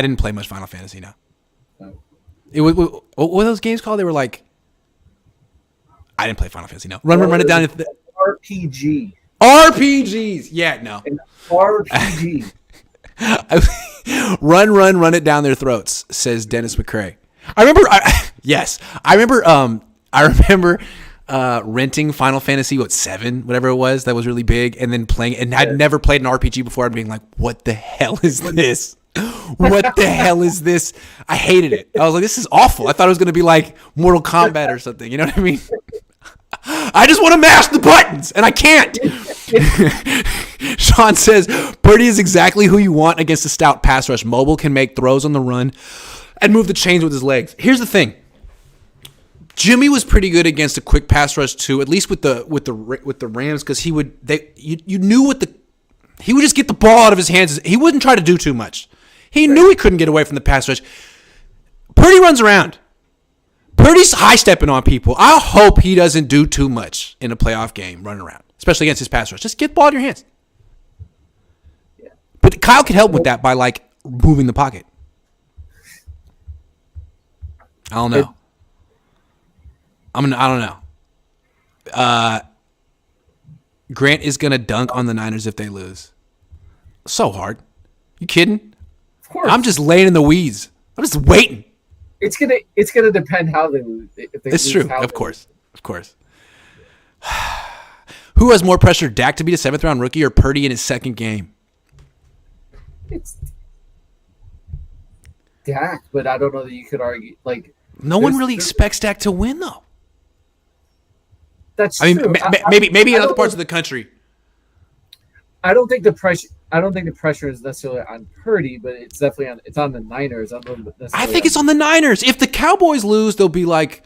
didn't play much Final Fantasy. No. It was what were those games called? They were like. I didn't play Final Fantasy. No. Run it down. RPG. RPGs. Yeah, no. An RPG. Run it down their throats, says Dennis McCrae. I remember renting Final Fantasy 7, whatever it was, that was really big, and then playing it. And I'd never played an RPG before and being like, what the hell is this? What the hell is this? I hated it. I was like, this is awful. I thought it was going to be like Mortal Kombat or something. You know what I mean? I just want to mash the buttons, and I can't. Sean says, Purdy is exactly who you want against a stout pass rush. Mobile, can make throws on the run and move the chains with his legs. Here's the thing. Jimmy was pretty good against a quick pass rush too, at least with the Rams, because he would just get the ball out of his hands. He wouldn't try to do too much. He knew he couldn't get away from the pass rush. Purdy runs around. Purdy's high-stepping on people. I hope he doesn't do too much in a playoff game running around, especially against his pass rush. Just get the ball in your hands. Yeah. But Kyle could help with that by, like, moving the pocket. I don't know. I don't know. Grant is going to dunk on the Niners if they lose. So hard. You kidding? Of course. I'm just laying in the weeds. I'm just waiting. It's gonna depend how they lose. It's true. Of course. Who has more pressure, Dak to beat a 7th-round rookie or Purdy in his second game? It's Dak, but I don't know that you could argue. Like, no one really expects Dak to win, though. That's true. Maybe in other parts of the country. I don't think the pressure is necessarily on Purdy, but it's definitely on the Niners. I think it's on the Niners. If the Cowboys lose, they'll be like,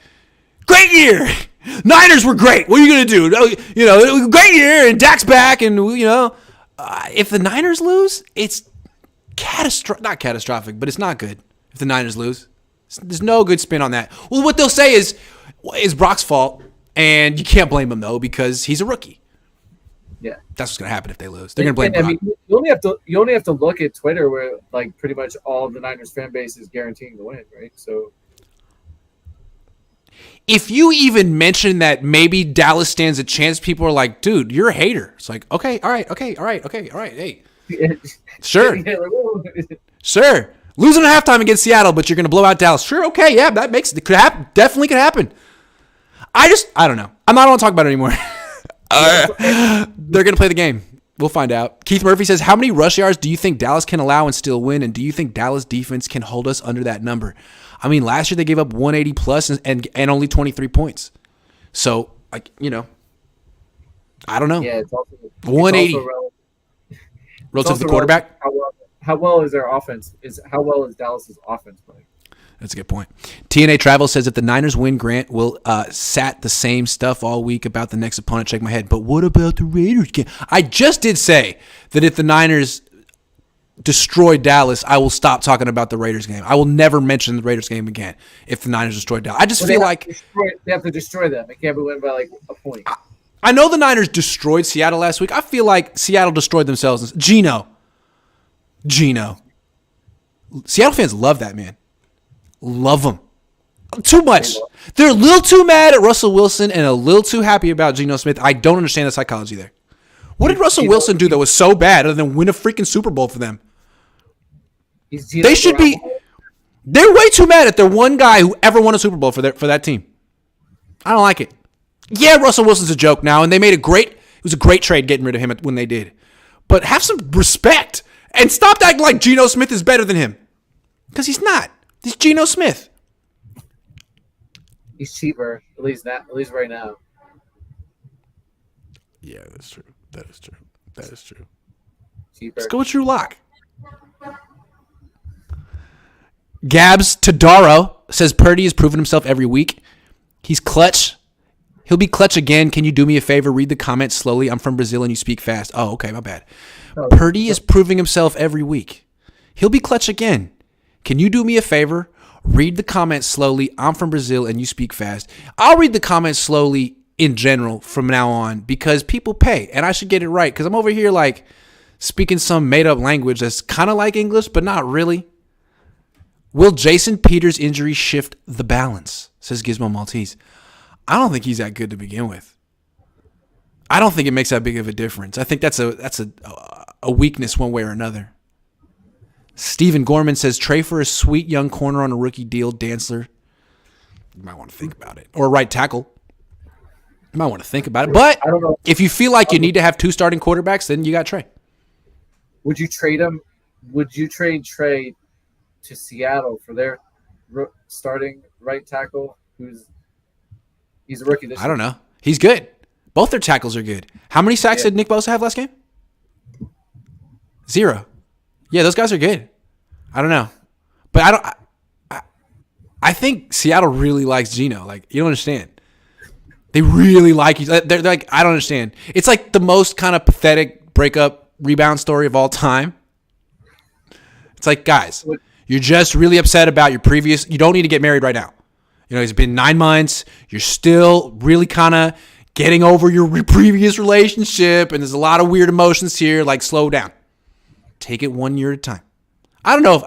"Great year, Niners were great. What are you gonna do? You know, great year, and Dak's back, and you know." If the Niners lose, it's not catastrophic, but it's not good. If the Niners lose, there's no good spin on that. Well, what they'll say is Brock's fault, and you can't blame him though because he's a rookie. Yeah, that's what's gonna happen if they lose. They're gonna blame Brock. I mean, you only have to look at Twitter where like pretty much all of the Niners fan base is guaranteeing the win, right? So if you even mention that maybe Dallas stands a chance, people are like, "Dude, you're a hater." It's like, okay, all right, hey, sure, sure. Losing at halftime against Seattle, but you're gonna blow out Dallas. Sure, okay, yeah, it could happen. Definitely could happen. I don't know. I don't want to talk about it anymore. They're going to play the game. We'll find out. Keith Murphy says, how many rush yards do you think Dallas can allow and still win? And do you think Dallas defense can hold us under that number? I mean, last year they gave up 180 plus and only 23 points. So, like, you know, I don't know. Yeah, it's also 180. Relative to the quarterback? How well is their offense? How well is Dallas's offense playing? That's a good point. TNA Travel says, if the Niners win, Grant will sat the same stuff all week about the next opponent. Shake my head. But what about the Raiders game? I just did say that if the Niners destroy Dallas, I will stop talking about the Raiders game. I will never mention the Raiders game again if the Niners destroy Dallas. I just feel like they have to destroy them. It can't be win by like a point. I know the Niners destroyed Seattle last week. I feel like Seattle destroyed themselves. Geno. Seattle fans love that man. Love him. Too much. They're a little too mad at Russell Wilson and a little too happy about Geno Smith. I don't understand the psychology there. What did Russell Wilson do that was so bad other than win a freaking Super Bowl for them? They should be. They're way too mad at their one guy who ever won a Super Bowl for that team. I don't like it. Yeah, Russell Wilson's a joke now, and they made it was a great trade getting rid of him when they did. But have some respect and stop acting like Geno Smith is better than him. Because he's not. He's Geno Smith. He's cheaper, at least right now. Yeah, that's true. That is true. Cheaper. Let's go with Drew Lock. Gabs Tadaro says Purdy has proven himself every week. He's clutch. He'll be clutch again. Can you do me a favor? Read the comments slowly. I'm from Brazil and you speak fast. Oh, okay, my bad. Purdy is proving himself every week. He'll be clutch again. Can you do me a favor? Read the comments slowly. I'm from Brazil and you speak fast. I'll read the comments slowly in general from now on because people pay and I should get it right because I'm over here like speaking some made up language that's kind of like English, but not really. Will Jason Peters' injury shift the balance? Says Gizmo Maltese. I don't think he's that good to begin with. I don't think it makes that big of a difference. I think that's a weakness one way or another. Steven Gorman says, Trey for a sweet young corner on a rookie deal. Dantzler. You might want to think about it. Or a right tackle. You might want to think about it. But I don't know. If you feel like you need to have two starting quarterbacks, then you got Trey. Would you trade him? Would you trade Trey to Seattle for their starting right tackle? He's a rookie this year. I don't know. He's good. Both their tackles are good. How many sacks did Nick Bosa have last game? 0. Yeah, those guys are good. I don't know. But I think Seattle really likes Geno. Like, you don't understand. They really like each other. They're like, I don't understand. It's like the most kind of pathetic breakup rebound story of all time. It's like, guys, you're just really upset about your previous. You don't need to get married right now. You know, it's been 9 months. You're still really kind of getting over your previous relationship, and there's a lot of weird emotions here. Like, slow down. Take it 1 year at a time. I don't know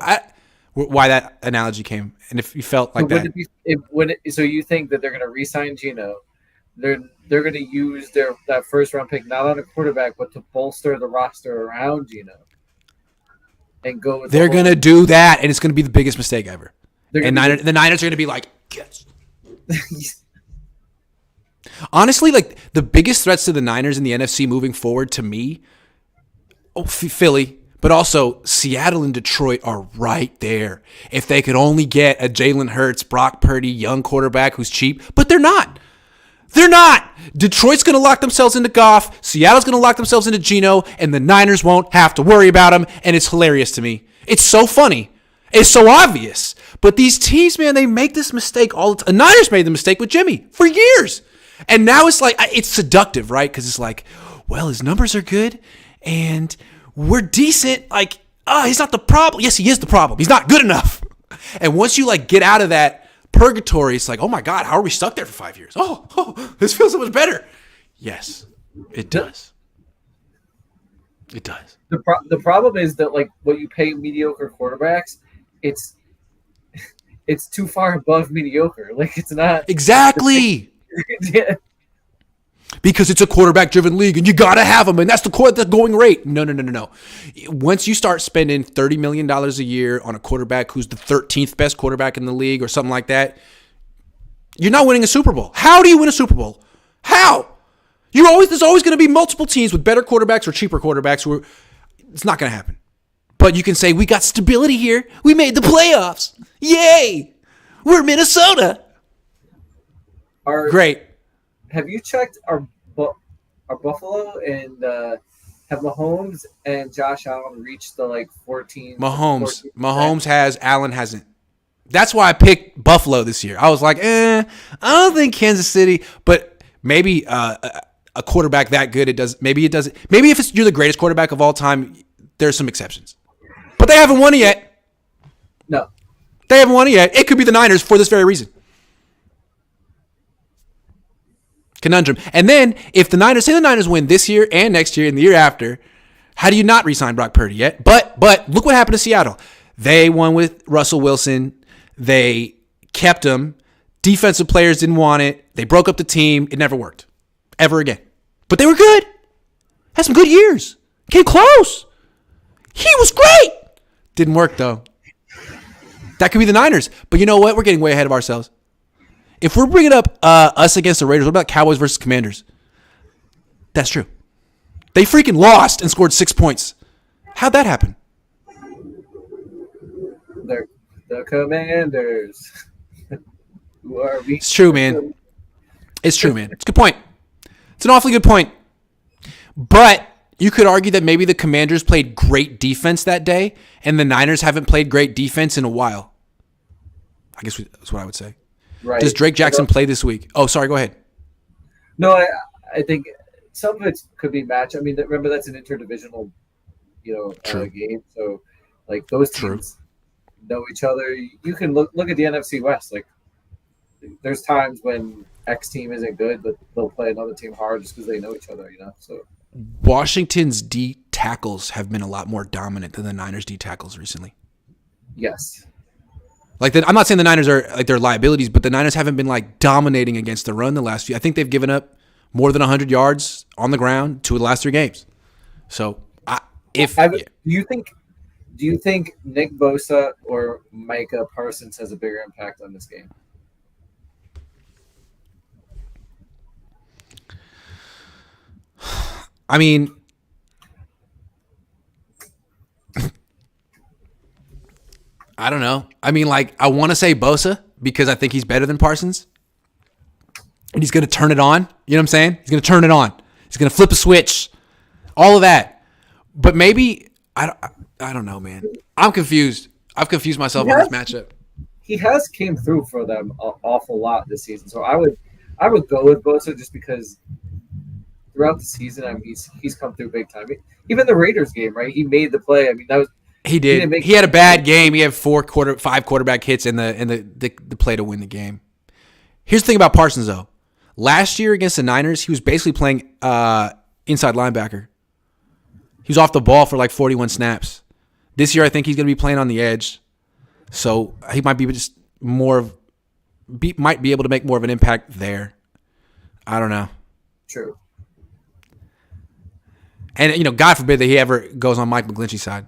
why that analogy came, and if you felt like that. So you think that they're going to re-sign Geno? They're going to use that first round pick not on a quarterback, but to bolster the roster around Geno, and go. With they're going to do that, and it's going to be the biggest mistake ever. And the Niners are going to be like, yes. Honestly, like the biggest threats to the Niners in the NFC moving forward to me, Philly, but also Seattle and Detroit are right there. If they could only get a Jalen Hurts, Brock Purdy, young quarterback who's cheap, but they're not. They're not. Detroit's going to lock themselves into Goff. Seattle's going to lock themselves into Geno, and the Niners won't have to worry about him, and it's hilarious to me. It's so funny. It's so obvious. But these teams, man, they make this mistake all the time. The Niners made the mistake with Jimmy for years. And now it's like, it's seductive, right? Because it's like, well, his numbers are good, and we're decent. Like, he's not the problem. Yes, he is the problem. He's not good enough. And once you, like, get out of that purgatory, it's like, oh, my God, how are we stuck there for 5 years? Oh, this feels so much better. Yes, it does. It does. The problem is that, like, what you pay mediocre quarterbacks, it's too far above mediocre. Like, it's not. Exactly. Yeah. Because it's a quarterback-driven league, and you got to have them, and that's the going rate. No. Once you start spending $30 million a year on a quarterback who's the 13th best quarterback in the league or something like that, you're not winning a Super Bowl. How do you win a Super Bowl? How? There's always going to be multiple teams with better quarterbacks or cheaper quarterbacks. It's not going to happen. But you can say, we got stability here. We made the playoffs. Yay! We're Minnesota. Great. Have you checked our Buffalo and have Mahomes and Josh Allen reached the 14? Mahomes has, Allen hasn't. That's why I picked Buffalo this year. I was like, I don't think Kansas City, but maybe a quarterback that good, it does. Maybe it doesn't. Maybe if you're the greatest quarterback of all time, there's some exceptions. But they haven't won it yet. No. They haven't won it yet. It could be the Niners for this very reason. Conundrum. And then if the Niners win this year and next year and the year after, how do you not re-sign Brock Purdy yet? But look what happened to Seattle. They won with Russell Wilson. They kept him. Defensive players didn't want it. They broke up the team. It never worked. Ever again. But they were good. Had some good years. Came close. He was great. Didn't work, though. That could be the Niners. But you know what? We're getting way ahead of ourselves. If we're bringing up us against the Raiders, what about Cowboys versus Commanders? That's true. They freaking lost and scored 6 points. How'd that happen? They're the Commanders. Who are we? It's true, man. It's true, man. It's a good point. It's an awfully good point. But you could argue that maybe the Commanders played great defense that day, and the Niners haven't played great defense in a while. I guess that's what I would say. Right. Does Drake Jackson play this week? Oh, sorry. Go ahead. No, I think some of it could be match. I mean, remember that's an interdivisional, game. So, those teams know each other. You can look at the NFC West. There's times when X team isn't good, but they'll play another team hard just because they know each other. So Washington's D tackles have been a lot more dominant than the Niners D tackles recently. Yes. I'm not saying the Niners are their liabilities, but the Niners haven't been dominating against the run the last few. I think they've given up more than 100 yards on the ground 2 of the last 3 games. So, do you think Nick Bosa or Micah Parsons has a bigger impact on this game? I mean, I don't know. I mean, I want to say Bosa because I think he's better than Parsons. And he's going to turn it on. You know what I'm saying? He's going to turn it on. He's going to flip a switch. All of that. But maybe, I don't know, man. I'm confused. I've confused myself on this matchup. He has came through for them an awful lot this season. So I would go with Bosa just because throughout the season, he's come through big time. Even the Raiders game, right? He made the play. I mean, that was he did. He had a bad game. He had 5 quarterback hits and the play to win the game. Here's the thing about Parsons, though. Last year against the Niners, he was basically playing inside linebacker. He was off the ball for 41 snaps. This year, I think he's going to be playing on the edge, so he might be might be able to make more of an impact there. I don't know. True. And God forbid that he ever goes on Mike McGlinchey's side,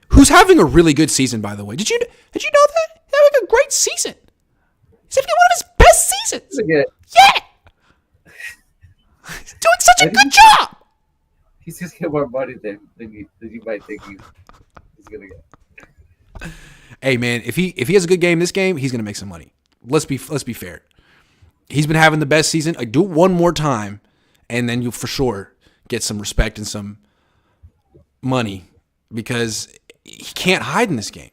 who's having a really good season, by the way. Did you know that? He's having a great season. He's having one of his best seasons. Yeah. He's doing such a good job. He's just getting more money than you might think he's gonna get. Hey man, if he has a good game this game, he's gonna make some money. Let's be fair. He's been having the best season. Do it one more time, and then you'll for sure get some respect and some money because he can't hide in this game.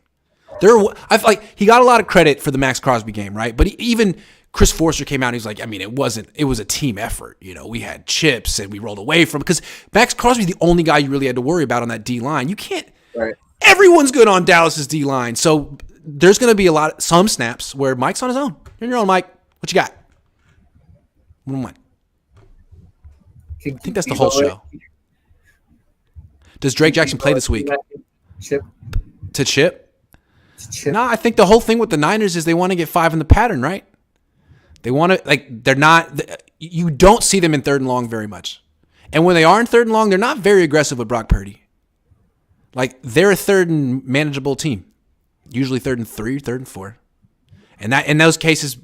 He got a lot of credit for the Max Crosby game, right? But even Chris Forster came out and he was like, I mean, it was a team effort. We had chips and we rolled away from it because Max Crosby's the only guy you really had to worry about on that D line. You can't. Right. Everyone's good on Dallas's D line, so there's going to be some snaps where Mike's on his own. You're on your own, Mike. What you got? 1-1. I think that's the whole show. Does Drake Jackson play this week? To chip? No, I think the whole thing with the Niners is they want to get 5 in the pattern, right? They want to, they're not, you don't see them in 3rd and long very much. And when they are in 3rd and long, they're not very aggressive with Brock Purdy. They're a 3rd and manageable team. Usually 3rd and 3, 3rd and 4. And that in those cases,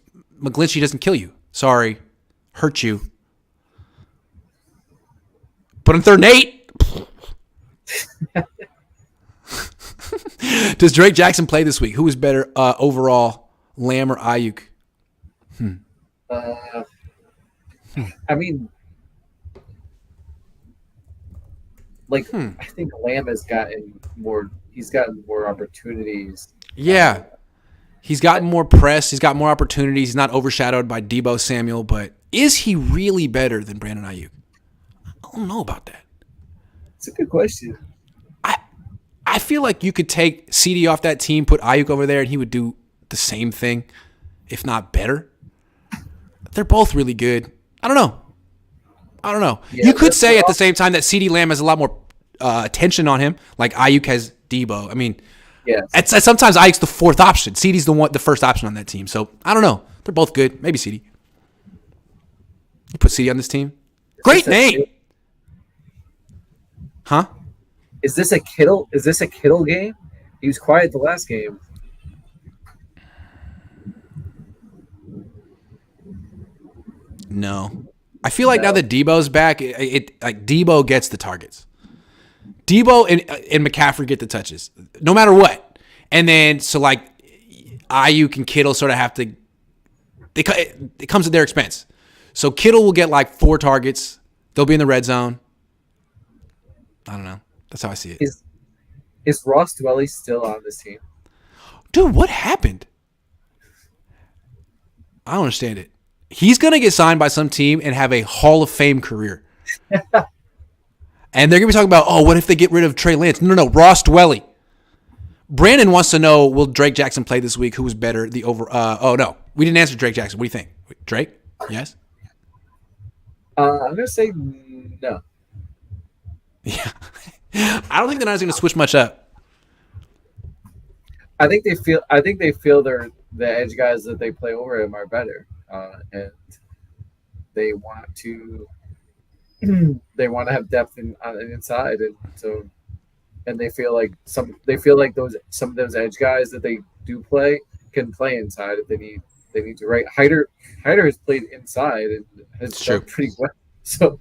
McGlinchey doesn't kill you. Sorry. Hurt you. Put him 3rd and 8. Does Drake Jackson play this week? Who is better overall, Lamb or Ayuk? I mean, I think Lamb has gotten more. He's gotten more opportunities. Yeah. He's gotten more press. He's got more opportunities. He's not overshadowed by Deebo Samuel. But is he really better than Brandon Ayuk? I don't know about that. It's a good question. I feel like you could take CD off that team, put Ayuk over there, and he would do the same thing, if not better. They're both really good. I don't know. Yeah, you could say at the same time that CD Lamb has a lot more attention on him, like Ayuk has Deebo. I mean, yeah. Sometimes Ayuk's the 4th option. CD's the first option on that team. So I don't know. They're both good. Maybe CD. You put CD on this team. Great name. Huh? Is this a Kittle game? He was quiet the last game. No. I feel like now that Debo's back, like Deebo gets the targets. Deebo and McCaffrey get the touches, no matter what. And then so like Ayuk and Kittle sort of have to. It comes at their expense. So Kittle will get like 4 targets. They'll be in the red zone. I don't know. That's how I see it. Is Ross Dwelly still on this team? Dude, what happened? I don't understand it. He's going to get signed by some team and have a Hall of Fame career. And they're going to be talking about, oh, what if they get rid of Trey Lance? No, Ross Dwelly. Brandon wants to know, will Drake Jackson play this week? Who was better? Oh, no. We didn't answer Drake Jackson. What do you think? Drake? Yes? I'm going to say no. Yeah. I don't think the Niners are going to switch much up. I think they feel the edge guys that they play over him are better, and they want to have depth on the inside, and they feel like some of those edge guys that they do play can play inside if they need to. Right, Hyder has played inside and has done pretty well. So.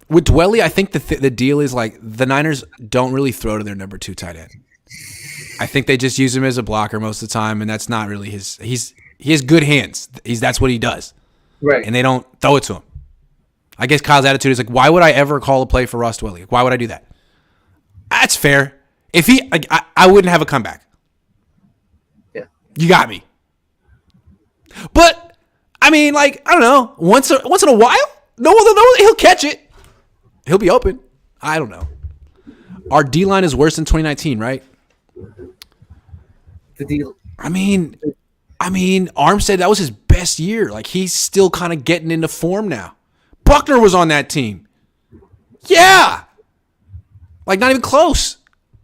With Dwelly, I think the deal is like the Niners don't really throw to their number 2 tight end. I think they just use him as a blocker most of the time, and that's not really his. He has good hands. That's what he does. Right. And they don't throw it to him. I guess Kyle's attitude is like, why would I ever call a play for Ross Dwelly? Why would I do that? That's fair. If I wouldn't have a comeback. Yeah. You got me. But I mean, like, I don't know. Once in a while, no, he'll catch it. He'll be open. I don't know. Our D-line is worse than 2019, right? The D. I mean, Armstead, that was his best year. Like, he's still kind of getting into form now. Buckner was on that team. Yeah. Like, not even close.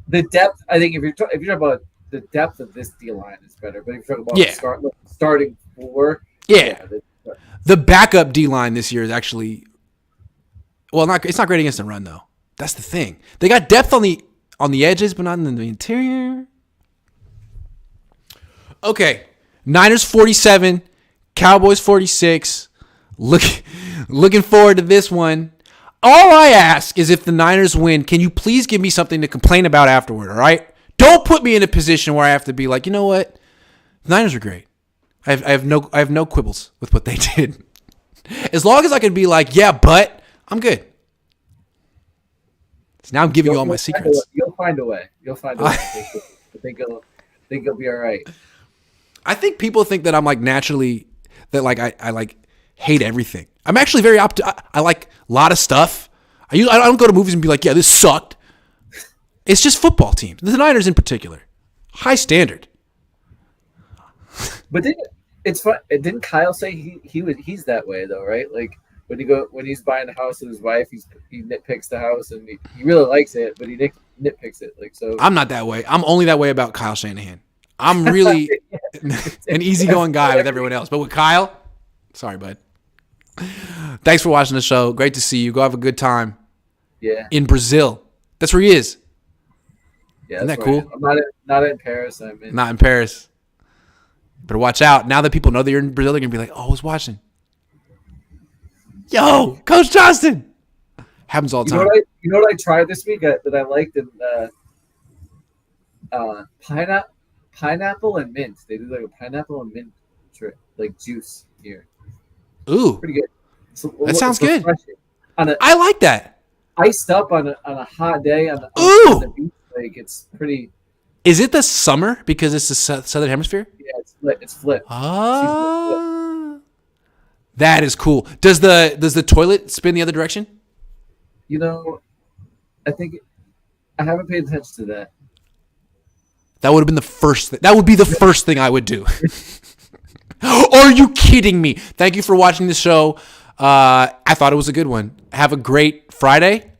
The depth, I think if you're talking about the depth of this D-line is better, but if you're talking about starting 4. Yeah. The backup D-line this year is actually... Well, it's not great against the run, though. That's the thing. They got depth on the edges, but not in the interior. Okay. Niners 47, Cowboys 46. Looking forward to this one. All I ask is if the Niners win, can you please give me something to complain about afterward, all right? Don't put me in a position where I have to be like, you know what? The Niners are great. I have no quibbles with what they did. As long as I can be like, yeah, but I'm good. So now I'm giving you all my secrets. You'll find a way. I think you'll be all right. I think people think that I'm like naturally that like I like hate everything. I'm actually very I like a lot of stuff. I don't go to movies and be like, yeah, this sucked. It's just football teams. The Niners in particular. High standard. But it's fun. Didn't Kyle say he's that way though, right? Like when he's buying a house with his wife, he nitpicks the house and he really likes it, but he nitpicks it. Like so. I'm not that way. I'm only that way about Kyle Shanahan. I'm really an easygoing guy with everyone else, but with Kyle, sorry, bud. Thanks for watching the show. Great to see you. Go have a good time. Yeah. In Brazil. That's where he is. Yeah. Isn't that cool? I'm not in Paris. Not in Paris. Better watch out. Now that people know that you're in Brazil, they're going to be like, oh, I was watching. Yo, Coach Johnston. Happens all the You know time. what I tried this week that I liked, and pineapple and mint. They do like a pineapple and mint like juice here. Ooh, Pretty good. that sounds good. On a I like that. iced up on a hot day on the beach, like it's pretty. Is it the summer because it's the southern hemisphere? Yeah, it's flipped. Ah, that is cool. Does the toilet spin the other direction? You know, I think I haven't paid attention to that. That would have been the first thing. That would be the first thing I would do. Are you kidding me? Thank you for watching the show. I thought it was a good one. Have a great Friday.